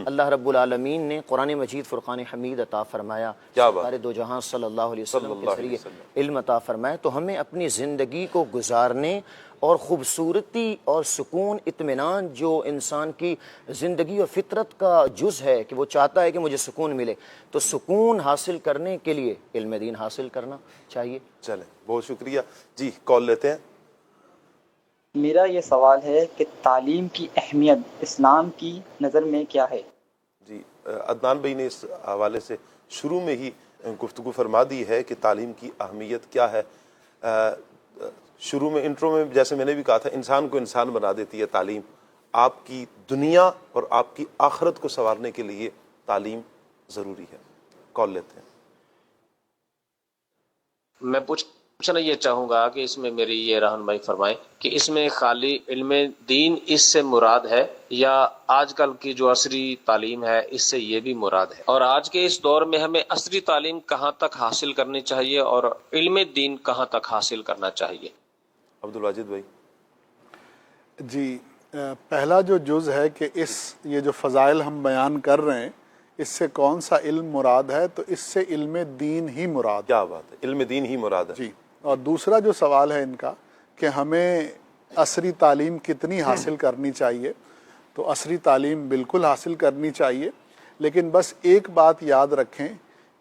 Speaker 5: اللہ رب العالمین نے قرآن مجید فرقان حمید عطا فرمایا، سرکار دو جہاں صلی اللہ علیہ وسلم کے ذریعے علم عطا فرمایا۔ تو ہمیں اپنی زندگی کو گزارنے اور خوبصورتی اور سکون اطمینان جو انسان کی زندگی اور فطرت کا جز ہے کہ وہ چاہتا ہے کہ مجھے سکون ملے، تو سکون حاصل کرنے کے لیے علم دین حاصل کرنا چاہیے۔
Speaker 1: چلیں بہت شکریہ۔ جی کال لیتے ہیں۔
Speaker 7: میرا یہ سوال ہے کہ تعلیم کی اہمیت اسلام کی نظر میں کیا ہے؟
Speaker 1: جی عدنان بھائی نے اس حوالے سے شروع میں ہی گفتگو فرما دی ہے کہ تعلیم کی اہمیت کیا ہے۔ شروع میں انٹرو میں جیسے میں نے بھی کہا تھا، انسان کو انسان بنا دیتی ہے تعلیم۔ آپ کی دنیا اور آپ کی آخرت کو سنوارنے کے لیے تعلیم ضروری ہے۔ کال لیتے ہیں۔
Speaker 6: میں پوچھنا یہ چاہوں گا کہ اس میں میری یہ رہنمائی فرمائیں کہ اس میں خالی علم دین اس سے مراد ہے، یا آج کل کی جو عصری تعلیم ہے اس سے یہ بھی مراد ہے، اور آج کے اس دور میں ہمیں عصری تعلیم کہاں تک حاصل کرنی چاہیے اور علم دین کہاں تک حاصل کرنا چاہیے؟
Speaker 1: عبدالواجد بھائی۔
Speaker 4: جی پہلا جو جز ہے کہ یہ جو فضائل ہم بیان کر رہے ہیں، اس سے کون سا علم مراد ہے؟ تو اس سے علم دین ہی مراد ہے۔
Speaker 1: کیا بات ہے، علم دین ہی مراد ہے۔
Speaker 4: جی، اور دوسرا جو سوال ہے ان کا کہ ہمیں عصری تعلیم کتنی حاصل کرنی چاہیے، تو عصری تعلیم بالکل حاصل کرنی چاہیے، لیکن بس ایک بات یاد رکھیں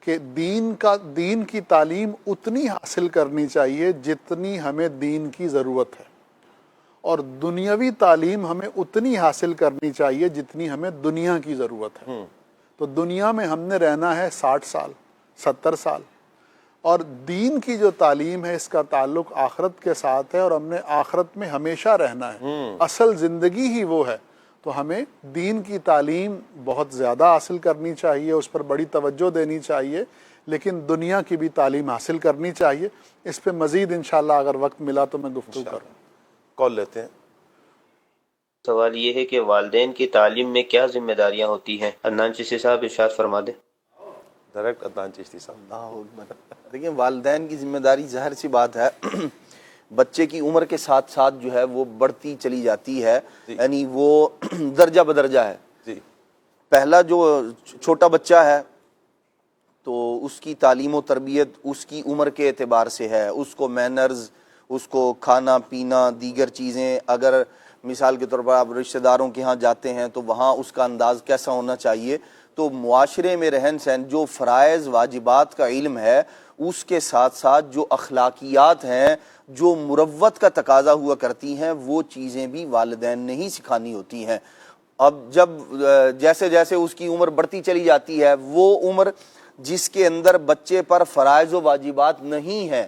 Speaker 4: کہ دین کی تعلیم اتنی حاصل کرنی چاہیے جتنی ہمیں دین کی ضرورت ہے، اور دنیاوی تعلیم ہمیں اتنی حاصل کرنی چاہیے جتنی ہمیں دنیا کی ضرورت ہے۔ تو دنیا میں ہم نے رہنا ہے 60 سال 70 سال، اور دین کی جو تعلیم ہے اس کا تعلق آخرت کے ساتھ ہے، اور ہم نے آخرت میں ہمیشہ رہنا ہے، اصل زندگی ہی وہ ہے۔ تو ہمیں دین کی تعلیم بہت زیادہ حاصل کرنی چاہیے، اس پر بڑی توجہ دینی چاہیے، لیکن دنیا کی بھی تعلیم حاصل کرنی چاہیے۔ اس پہ مزید انشاءاللہ اگر وقت ملا تو میں گفتگو کروں۔
Speaker 1: کال لیتے ہیں۔
Speaker 8: سوال یہ ہے کہ والدین کی تعلیم میں کیا ذمہ داریاں ہوتی ہیں؟ عدنان چشتی صاحب ارشاد فرما دیں۔
Speaker 1: ڈائریکٹ عدنان چشتی صاحب۔
Speaker 3: اللہ اکبر۔ دیکھیں والدین کی ذمہ داری ظاہر سی بات ہے بچے کی عمر کے ساتھ ساتھ جو ہے وہ بڑھتی چلی جاتی ہے، یعنی وہ درجہ بدرجہ ہے۔
Speaker 1: جی۔
Speaker 3: پہلا جو چھوٹا بچہ ہے تو اس کی تعلیم و تربیت اس کی عمر کے اعتبار سے ہے، اس کو مینرز، اس کو کھانا پینا، دیگر چیزیں، اگر مثال کے طور پر آپ رشتہ داروں کے ہاں جاتے ہیں تو وہاں اس کا انداز کیسا ہونا چاہیے۔ تو معاشرے میں رہن سہن، جو فرائض واجبات کا علم ہے، اس کے ساتھ ساتھ جو اخلاقیات ہیں، جو مروت کا تقاضا ہوا کرتی ہیں، وہ چیزیں بھی والدین نے ہی سکھانی ہوتی ہیں۔ اب جب جیسے جیسے اس کی عمر بڑھتی چلی جاتی ہے، وہ عمر جس کے اندر بچے پر فرائض و واجبات نہیں ہیں،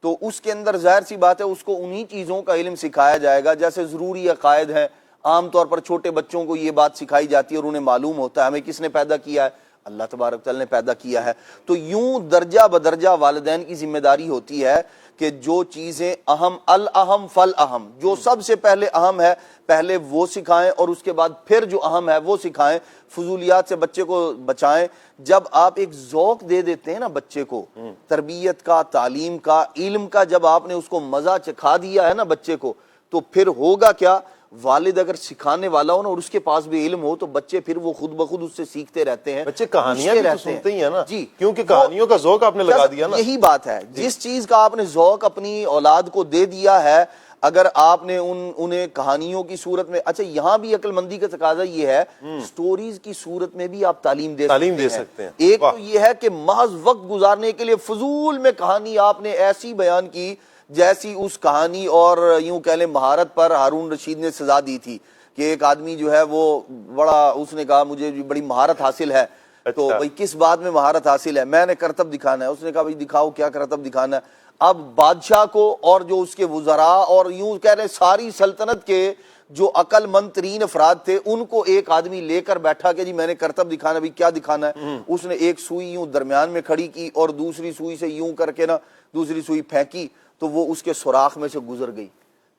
Speaker 3: تو اس کے اندر ظاہر سی بات ہے اس کو انہی چیزوں کا علم سکھایا جائے گا۔ جیسے ضروری عقائد ہیں، عام طور پر چھوٹے بچوں کو یہ بات سکھائی جاتی ہے اور انہیں معلوم ہوتا ہے ہمیں کس نے پیدا کیا ہے، اللہ تبارک تعالیٰ نے پیدا کیا ہے. تو یوں درجہ بدرجہ والدین کی ذمہ داری ہوتی ہے کہ جو چیزیں اہم الاہم فالاہم، جو سب سے پہلے اہم ہے پہلے وہ سکھائیں، اور اس کے بعد پھر جو اہم ہے وہ سکھائیں. فضولیات سے بچے کو بچائیں. جب آپ ایک ذوق دے دیتے ہیں نا بچے کو، تربیت کا، تعلیم کا، علم کا، جب آپ نے اس کو مزہ چکھا دیا ہے نا بچے کو، تو پھر ہوگا کیا، والد اگر سکھانے والا ہو نا اور اس کے پاس بھی علم ہو تو بچے پھر وہ خود بخود اس سے سیکھتے رہتے ہیں.
Speaker 1: بچے کہانیاں بھی تو سنتے ہی ہیں نا،
Speaker 3: جی،
Speaker 1: کیونکہ کہانیوں کا ذوق آپ نے لگا دیا نا.
Speaker 3: یہی بات ہے، جس چیز کا آپ نے ذوق اپنی اولاد کو دے دیا ہے، اگر آپ نے انہیں کہانیوں کی صورت میں، اچھا یہاں بھی عقل مندی کا تقاضا یہ ہے، سٹوریز کی صورت میں بھی آپ تعلیم دے سکتے ہیں. ایک تو یہ ہے کہ محض وقت گزارنے کے لیے فضول میں کہانی آپ نے ایسی بیان کی جیسی اس کہانی اور یوں کہہ لیں مہارت پر ہارون رشید نے سزا دی تھی کہ ایک آدمی جو ہے وہ بڑا، اس نے کہا مجھے بڑی مہارت حاصل ہے. تو بھئی کس بات میں مہارت حاصل ہے؟ میں نے کرتب دکھانا ہے. اس نے کہا بھئی دکھاؤ کیا کرتب دکھانا ہے. اب بادشاہ کو اور جو اس کے وزراء اور یوں کہہ رہے ساری سلطنت کے جو عقل مند ترین افراد تھے ان کو ایک آدمی لے کر بیٹھا کہ جی میں نے کرتب دکھانا. بھی کیا دکھانا ہے؟ اس نے ایک سوئی یوں درمیان میں کھڑی کی اور دوسری سوئی سے یوں کر کے نا دوسری سوئی پھینکی تو وہ اس کے سوراخ میں سے گزر گئی.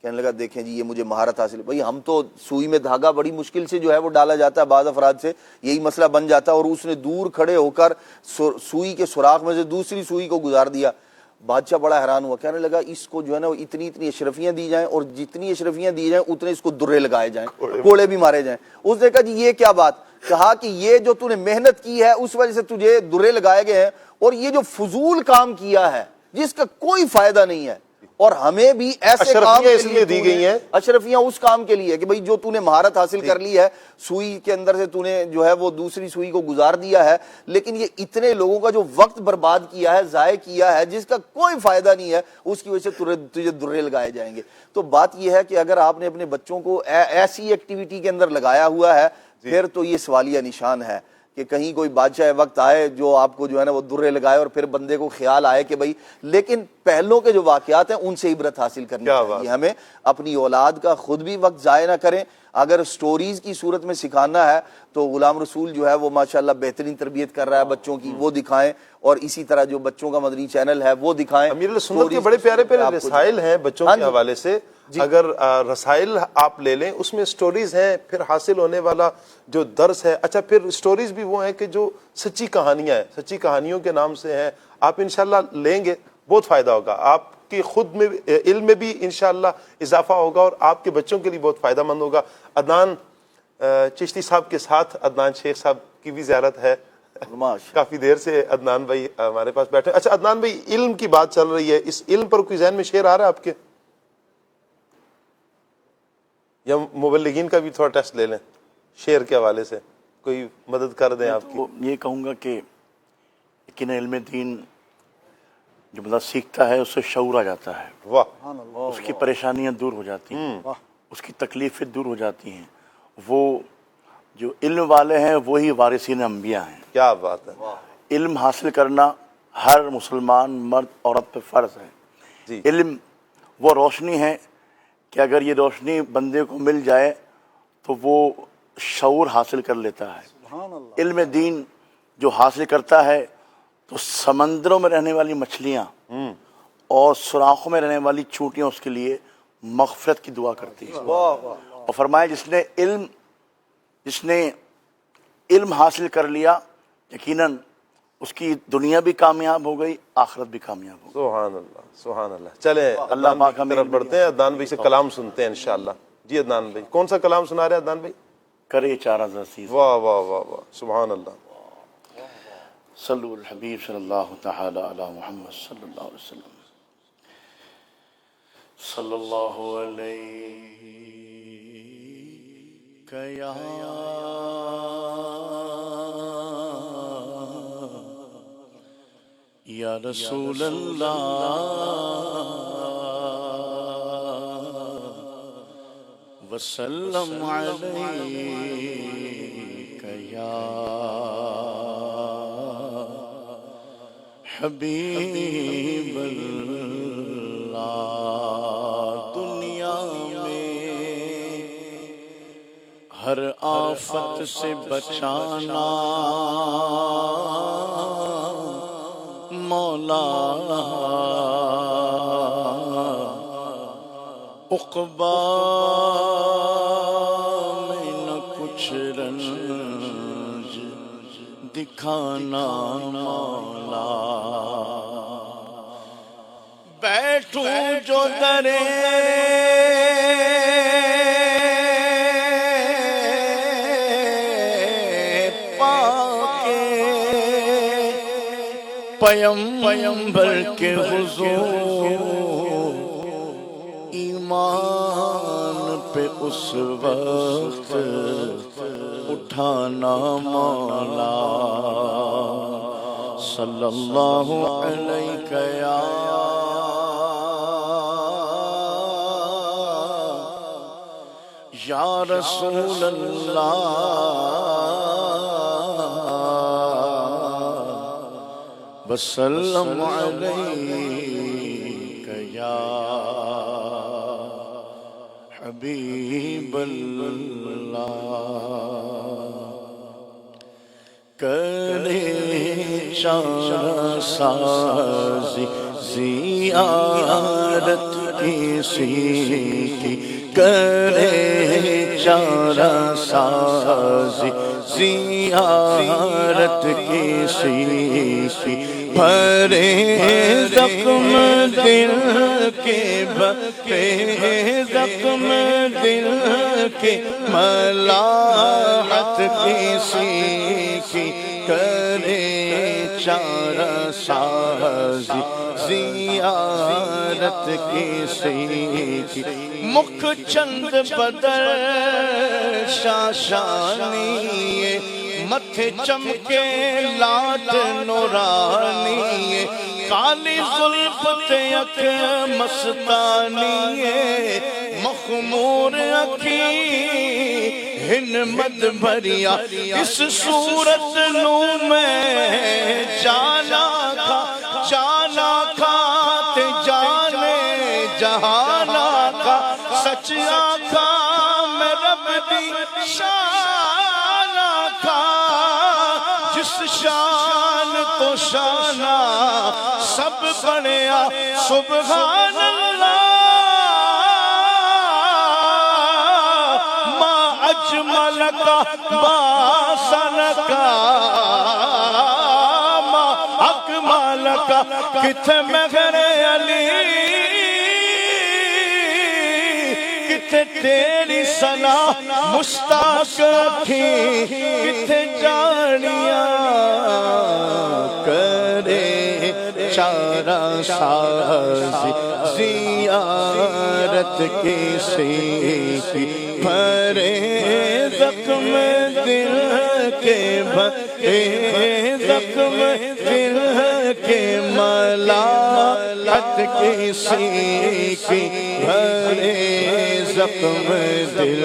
Speaker 3: کہنے لگا دیکھیں جی یہ مجھے مہارت حاصل ہے. بھئی ہم تو سوئی میں دھاگا بڑی مشکل سے جو ہے وہ ڈالا جاتا ہے، بعض افراد سے یہی مسئلہ بن جاتا ہے، اور اس نے دور کھڑے ہو کر سوئی کے سوراخ میں سے دوسری سوئی کو گزار دیا. بادشاہ بڑا حیران ہوا، کہنے لگا اس کو جو ہے نا وہ اتنی اشرفیاں دی جائیں اور جتنی اشرفیاں دی جائیں اتنے اس کو درے لگائے جائیں، کوڑے بھی مارے جائیں. اس نے کہا جی یہ کیا بات؟ کہا کہ یہ جو تو نے محنت کی ہے اس وجہ سے تجھے درے لگائے گئے ہیں، اور یہ جو فضول کام کیا ہے جس کا کوئی فائدہ نہیں ہے، اور ہمیں بھی ایسے کام
Speaker 1: اس لیے دی گئی ہیں،
Speaker 3: اشرفیاں اس کام کے لیے کہ بھئی جو تو نے مہارت حاصل کر لی ہے، سوئی کے اندر سے تو نے جو ہے وہ دوسری سوئی کو گزار دیا ہے، لیکن یہ اتنے لوگوں کا جو وقت برباد کیا ہے، ضائع کیا ہے، جس کا کوئی فائدہ نہیں ہے، اس کی وجہ سے تجھے درے لگائے جائیں گے. تو بات یہ ہے کہ اگر آپ نے اپنے بچوں کو ایسی ایکٹیویٹی کے اندر لگایا ہوا ہے پھر تو یہ سوالیہ نشان ہے کہ کہیں کوئی بادشاہ وقت آئے جو آپ کو جو ہے نا وہ درے لگائے اور پھر بندے کو خیال آئے کہ بھئی. لیکن پہلوں کے جو واقعات ہیں ان سے عبرت حاصل کرنی چاہیے ہمیں. اپنی اولاد کا خود بھی وقت ضائع نہ کریں. اگر سٹوریز کی صورت میں سکھانا ہے تو غلام رسول جو ہے وہ ماشاءاللہ بہترین تربیت کر رہا ہے بچوں کی، وہ دکھائیں، اور اسی طرح جو بچوں کا مدنی چینل ہے وہ دکھائیں.
Speaker 1: امیر سنت کے بڑے پیارے پیارے رسائل ہیں بچوں کے حوالے سے. اگر رسائل آپ لے لیں اس میں سٹوریز ہیں، پھر حاصل ہونے والا جو درس ہے. اچھا پھر سٹوریز بھی وہ ہیں کہ جو سچی کہانیاں ہیں، سچی کہانیوں کے نام سے ہیں. آپ انشاءاللہ لیں گے بہت فائدہ ہوگا، آپ کی خود میں علم میں بھی انشاءاللہ اضافہ ہوگا اور آپ کے بچوں کے لیے بہت فائدہ مند ہوگا. عدنان چشتی صاحب کے ساتھ عدنان شیخ صاحب کی بھی زیارت ہے. کافی دیر سے عدنان بھائی ہمارے پاس بیٹھے. اچھا عدنان بھائی علم کی بات چل رہی ہے، اس علم پر کوئی ذہن میں شعر آ رہا ہے آپ کے؟ یا مبلغین کا بھی تھوڑا ٹیسٹ لے لیں شعر کے حوالے سے، کوئی مدد کر دیں آپ کی.
Speaker 9: یہ کہوں گا کہ یقین علم دین جو بندہ سیکھتا ہے اس سے شعور آ جاتا ہے،
Speaker 1: واہ،
Speaker 9: اس کی پریشانیاں دور ہو جاتی ہیں، اس کی تکلیفیں دور ہو جاتی ہیں. وہ جو علم والے ہیں وہی وارثین انبیاء ہیں.
Speaker 1: کیا بات ہے.
Speaker 9: علم حاصل کرنا ہر مسلمان مرد عورت پہ فرض ہے. علم وہ روشنی ہے کہ اگر یہ روشنی بندے کو مل جائے تو وہ شعور حاصل کر لیتا ہے. علم دین جو حاصل کرتا ہے تو سمندروں میں رہنے والی مچھلیاں اور سوراخوں میں رہنے والی چونٹیاں اس کے لیے مغفرت کی دعا کرتی ہیں. اور فرمایا جس نے علم حاصل کر لیا یقیناً اس کی دنیا بھی کامیاب ہو گئی، آخرت بھی کامیاب ہو گئی.
Speaker 1: سبحان اللہ سبحان اللہ. چلیں اللہ پاک ہم طرف بڑھتے ہیں، عدنان بھائی سے کلام سنتے ہیں انشاءاللہ. جی عدنان بھائی کون سا کلام سنا رہے ہیں عدنان بھائی؟
Speaker 9: کرے چارہ عزیز.
Speaker 1: واہ واہ واہ واہ، سبحان اللہ.
Speaker 9: صلو الحبیب صلی اللہ تعالی علی محمد صلی اللہ علیہ وسلم. صلی اللہ علیہ یا رسول اللہ وسلم علیہ یا حبیب اللہ. دنیا میں ہر آفت سے بچانا مولا، عقبا میں نہ کچھ رنج دکھانا مولا، بیٹھوں جو درے پیغمبر کے حضور، ایمان پہ اس وقت اٹھانا مولا، صلی اللہ علیہ یا رسول اللہ، وسلم علیک یا حبیب اللہ، کرے چارہ سازی زیارت کسی کی، کرے چارہ سازی زیارت کسی کی، بھرے زخم دل کے بھرے زخم دل کے، ملاحت کسی کی، کرے چارہ سازی زیارت کسی کی، مکھ چند بدر شاشانی، متھے چمکے لات نورانی، کالی زلف تیک مستانی، مخمور اکھی ہن مد بھریا، اس صورت نو میں جانا کھا تے جانے جہانا کھا، سچ آکھا میں رب دی شان آکھا، جس شان تو شانہ سب بڑھیا، سبحان اللہ، ما اجمل کا باسن کا، ما اکمل کا، کتھے مہر علی، کتھے تیری صلاح مشتاق تھی، کتھے جانیاں کرے چارہ سازی زیارت کسی کی، بھرے زخم دل کے بھرے زخم دل کے، ملاحت کسی کی، بھرے زخم دل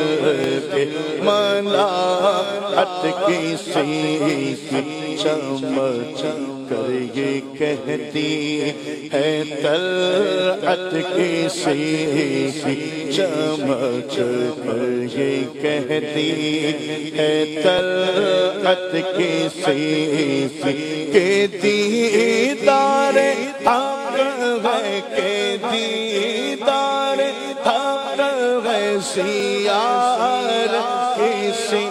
Speaker 9: کے، ملاحت کسی کی، چمک کر یہ کہتی ہے طلعت کسی کی، چمک کر یہ کہتی ہے طلعت کسی کی، کہ دیدار حق ہے، کہ دیدار حق ہے زیارت کسی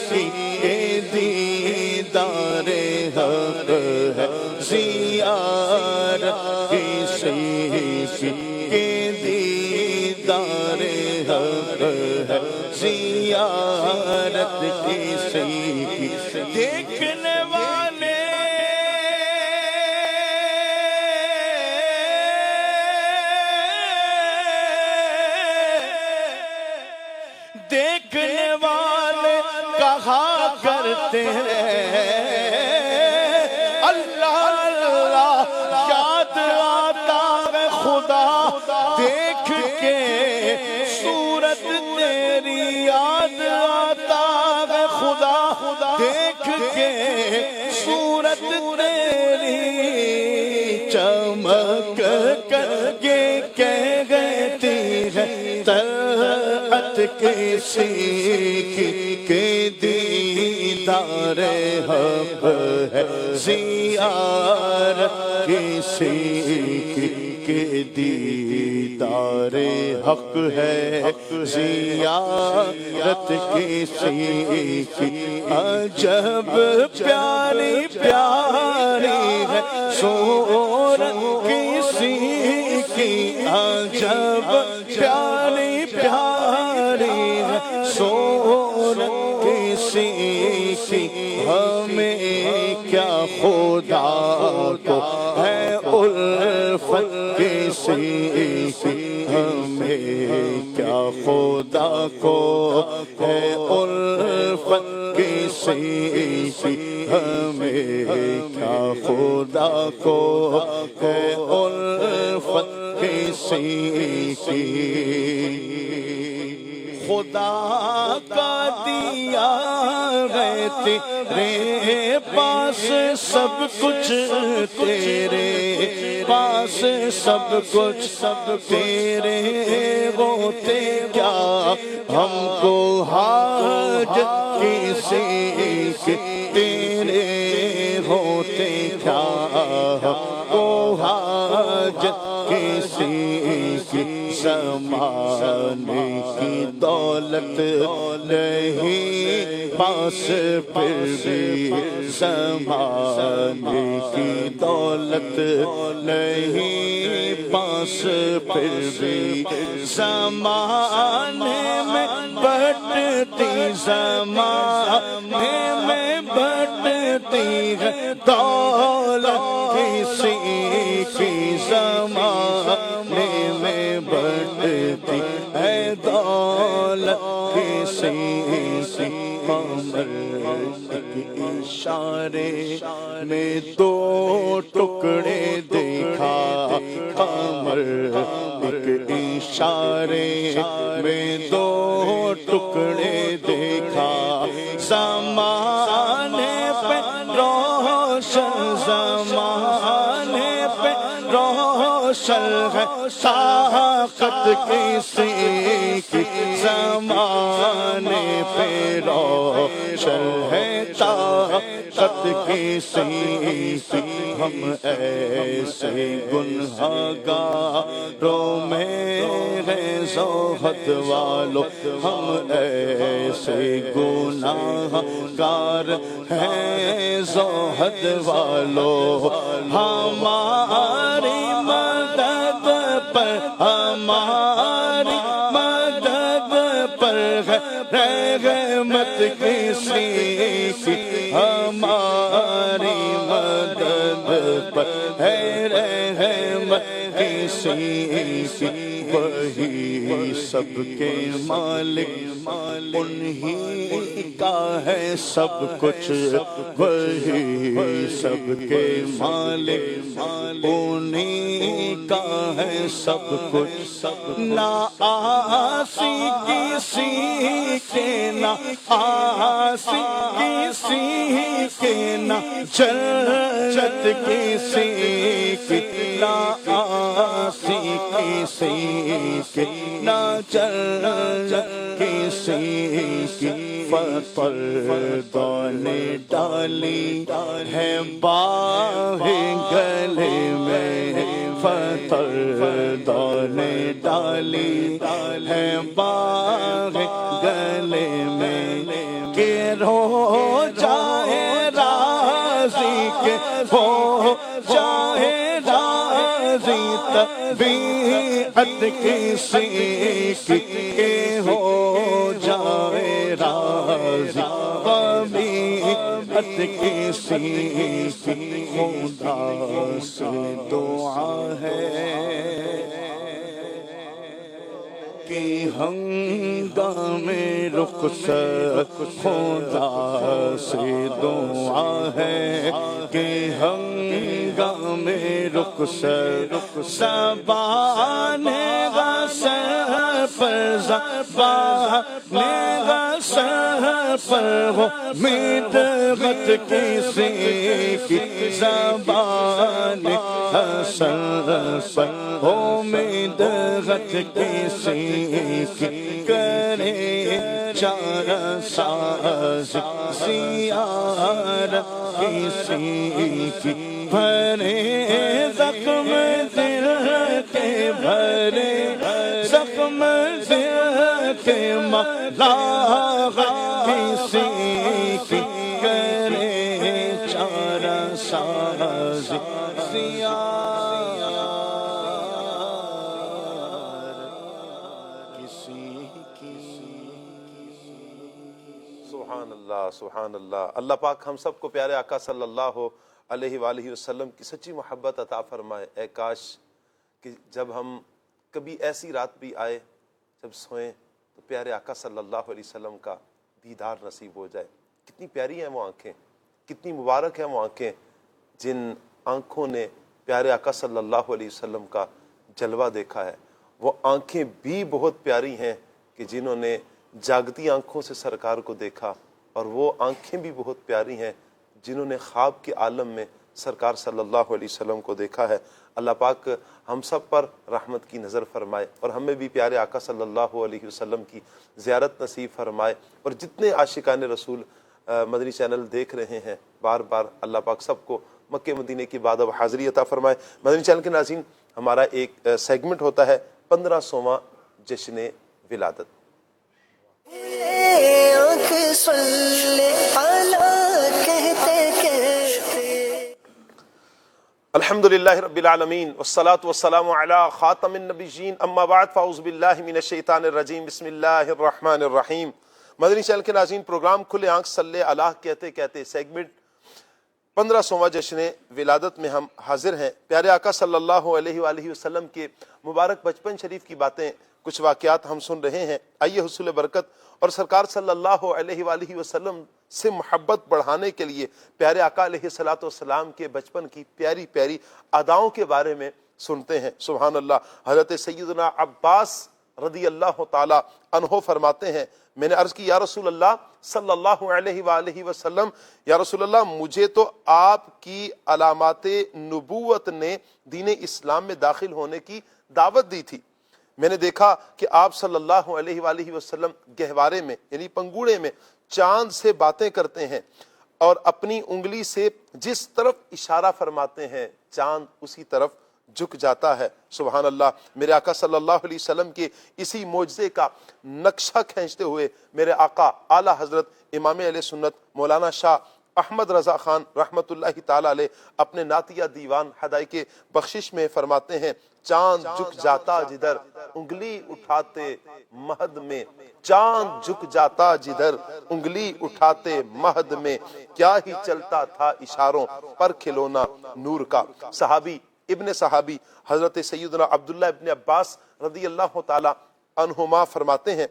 Speaker 9: کی، کہ دیدار حق ہے زیارت کسی کی، کہ دیدار حق ہے زیارت کسی کی، دیکھنے والے دیکھنے والے کہا کرتے ہیں اللہ اللہ، یاد آتا ہے خدا دیکھ کے صورت تیری، یاد آتا ہے خدا دیکھ کے صورت تیری، چمک کر یہ کہتی ہے طلعت کسی کے دیدار حق ہے، زیارت کسی کے دیدار حق ہے، زیارت کسی کی عجب پیاری پیاری ہے صورت کسی کی، عجب پیاری پیاری ہے صورت کسی کی، ہمیں کیا خدا کو ہے الفت کسی کی، ہمیں کیا خدا کو ہے الفت کسی کی، ہمیں کیا خدا کو ہے الفت کسی کی۔ خدا کا دیا ہے تیرے پاس سب کچھ، تیرے پاس سب کچھ، سب تیرے ہوتے کیا ہم کو حاجت کسی کی، تیرے ہوتے کیا ہم کو حاجت کسی کی، زمانے کی دولت نہیں پاس پھر بھی، زمانے کی دولت نہیں پاس پھر بھی، زمانے میں بڑھتی، زمانے میں بڑھتی ہے دولت کسی کی، زمانے میں بڑھتی ہے دولت کسی کی، قمر کے اشارے میں دو ٹکڑے دیکھا، قمر کے اشارے میں دو ٹکڑے دیکھا، زمانے پہ روشن، زمانے پہ روشن ہے طاقت کسی کی، زمانے پہ روشن ہے طاقت کسی کی، ہم ایسے گنہگاروں میں ہیں زہد والو، ہم ایسے گنہگار ہیں زہد والو، ہماری مدد پر، ہماری مدد پر ہے رحمت کسی کی، ہماری مدد پر ہے رحمت کسی کی، وہی سب کے مالک، انہی کا ہے سب کچھ، وہی سب کے مالک، انہی کا ہے سب کچھ، نہ آسی کسی کے، نہ آسی کسی کے، نہ جنت کسی کی، نہ آسی کسی کے، نہ جنت کسی کی، فردوں نے ڈالی ہے باہ گلے میں، فردوں نے ڈالی ہے باہ گلے میں، کہ رو جائے راضی کے ہو جائے راضی، طبیعت کسی کی کہ ہو جائے راضی، طبیعت کسی کی، خدا سے دعا ہے کہ ہنگام رخصت، خدا سے دعا ہے کہ ہنگام رخصت، زبانے غسل پر، زبانے غسل پر ہو مدحت کسی کی زبان حسن پر ہو مدحت کسی کی کرے چار ساز زیارت کسی کی بھرے زخم دل کے بھرے زخم دل کے ملاغت کسی کی کرے چار ساز زیارت کسی کی.
Speaker 1: سبحان اللہ سبحان اللہ. اللہ پاک ہم سب کو پیارے آقا صلی اللہ علیہ وآلہ وسلم کی سچی محبت عطا فرمائے. اے کاش کہ جب ہم کبھی ایسی رات بھی آئے جب سوئیں تو پیارے آقا صلی اللہ علیہ وسلم کا دیدار نصیب ہو جائے. کتنی پیاری ہیں وہ آنکھیں, کتنی مبارک ہیں وہ آنکھیں جن آنکھوں نے پیارے آقا صلی اللہ علیہ وسلم کا جلوہ دیکھا ہے. وہ آنکھیں بھی بہت پیاری ہیں کہ جنہوں نے جاگتی آنکھوں سے سرکار کو دیکھا, اور وہ آنکھیں بھی بہت پیاری ہیں جنہوں نے خواب کے عالم میں سرکار صلی اللہ علیہ وسلم کو دیکھا ہے. اللہ پاک ہم سب پر رحمت کی نظر فرمائے اور ہمیں بھی پیارے آقا صلی اللہ علیہ وسلم کی زیارت نصیب فرمائے. اور جتنے عاشقان رسول مدنی چینل دیکھ رہے ہیں, بار بار اللہ پاک سب کو مکہ مدینے کی بعد اب حاضری عطا فرمائے. مدنی چینل کے ناظرین, ہمارا ایک سیگمنٹ ہوتا ہے 1500واں جشن ولادت. الحمدللہ رب العالمین والصلاة والسلام علی خاتم النبیین, اما بعد فاعوذ باللہ من الشیطان الرجیم, بسم اللہ الرحمن الرحیم. مدنی چینل کے ناظرین, پروگرام کھلے آنکھ صلی اللہ کہتے کہتے سیگمنٹ 1500واں جشن ولادت میں ہم حاضر ہیں. پیارے آقا صلی اللہ علیہ وآلہ وسلم کے مبارک بچپن شریف کی باتیں, کچھ واقعات ہم سن رہے ہیں. آئیے حصول برکت اور سرکار صلی اللہ علیہ وآلہ وسلم سے محبت بڑھانے کے لیے پیارے آقا علیہ الصلوۃ والسلام کے بچپن کی پیاری پیاری اداؤں کے بارے میں سنتے ہیں. سبحان اللہ. حضرت سیدنا عباس رضی اللہ تعالی عنہ فرماتے ہیں, میں نے عرض کی یا رسول اللہ صلی اللہ علیہ وآلہ وسلم, یا رسول اللہ مجھے تو آپ کی علامات نبوت نے دین اسلام میں داخل ہونے کی دعوت دی تھی. میں نے دیکھا کہ آپ صلی اللہ علیہ وآلہ وسلم گہوارے میں یعنی پنگوڑے میں چاند سے باتیں کرتے ہیں اور اپنی انگلی سے جس طرف اشارہ فرماتے ہیں چاند اسی طرف جھک جاتا ہے. سبحان اللہ. میرے آقا صلی اللہ علیہ وسلم کے اسی معجزے کا نقشہ کھینچتے ہوئے میرے آقا اعلیٰ حضرت امام اہل سنت مولانا شاہ احمد رضا خان رحمت اللہ تعالی علیہ اپنے نعتیہ دیوان حدائق بخشش میں فرماتے ہیں, چاند جھک جاتا جدھر انگلی اٹھاتے مہد میں, چاند جھک جاتا جدھر انگلی اٹھاتے مہد میں, کیا ہی چلتا تھا اشاروں پر کھلونا نور کا. صحابی ابن صحابی حضرت سیدنا عبداللہ ابن عباس رضی اللہ تعالی عنہما فرماتے ہیں,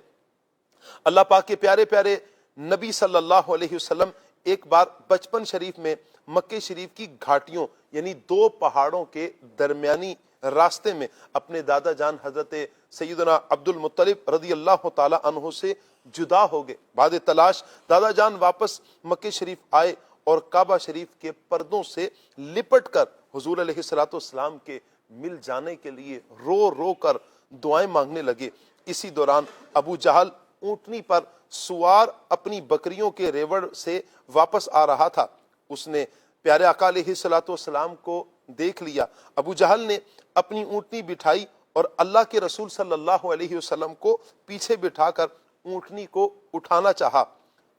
Speaker 1: اللہ پاک کے پیارے پیارے نبی صلی اللہ علیہ وسلم ایک بار بچپن شریف میں مکہ شریف کی گھاٹیوں یعنی دو پہاڑوں کے درمیانی راستے میں اپنے دادا جان حضرت سیدنا عبد المطلب رضی اللہ تعالی عنہ سے جدا ہو گئے. بعد تلاش دادا جان واپس مکہ شریف آئے اور کعبہ شریف کے پردوں سے لپٹ کر حضور علیہ الصلوۃ والسلام کے مل جانے کے لیے رو رو کر دعائیں مانگنے لگے. اسی دوران ابو جہل اونٹنی پر سوار اپنی بکریوں کے ریوڑ سے واپس آ رہا تھا. اس نے پیارے آقا علیہ الصلوۃ والسلام کو دیکھ لیا. ابو جہل نے اپنی اونٹنی بٹھائی اور اللہ کے رسول صلی اللہ علیہ وسلم کو پیچھے بٹھا کر اونٹنی کو اٹھانا چاہا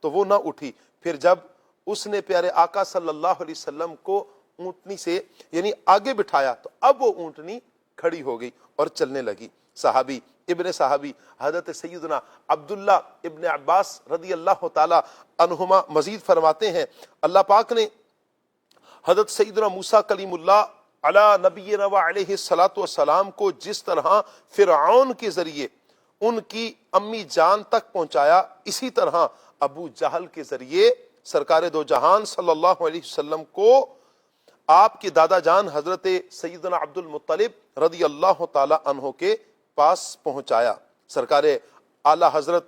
Speaker 1: تو وہ نہ اٹھی. پھر جب اس نے پیارے آقا صلی اللہ علیہ وسلم کو اونٹنی سے یعنی آگے بٹھایا تو اب وہ اونٹنی کھڑی ہو گئی اور چلنے لگی. صحابی ابن صحابی حضرت سیدنا عبداللہ ابن عباس رضی اللہ تعالی عنہما مزید فرماتے ہیں, اللہ پاک نے حضرت سیدنا موسیٰ کلیم اللہ علی نبینا و علیہ الصلوۃ والسلام کو جس طرح فرعون کے ذریعے ان کی امی جان تک پہنچایا, اسی طرح ابو جہل کے ذریعے سرکار دو جہان صلی اللہ علیہ وسلم کو آپ کے دادا جان حضرت سیدنا عبد المطلب رضی اللہ تعالی عنہ کے پاس پہنچایا. سرکار اعلی حضرت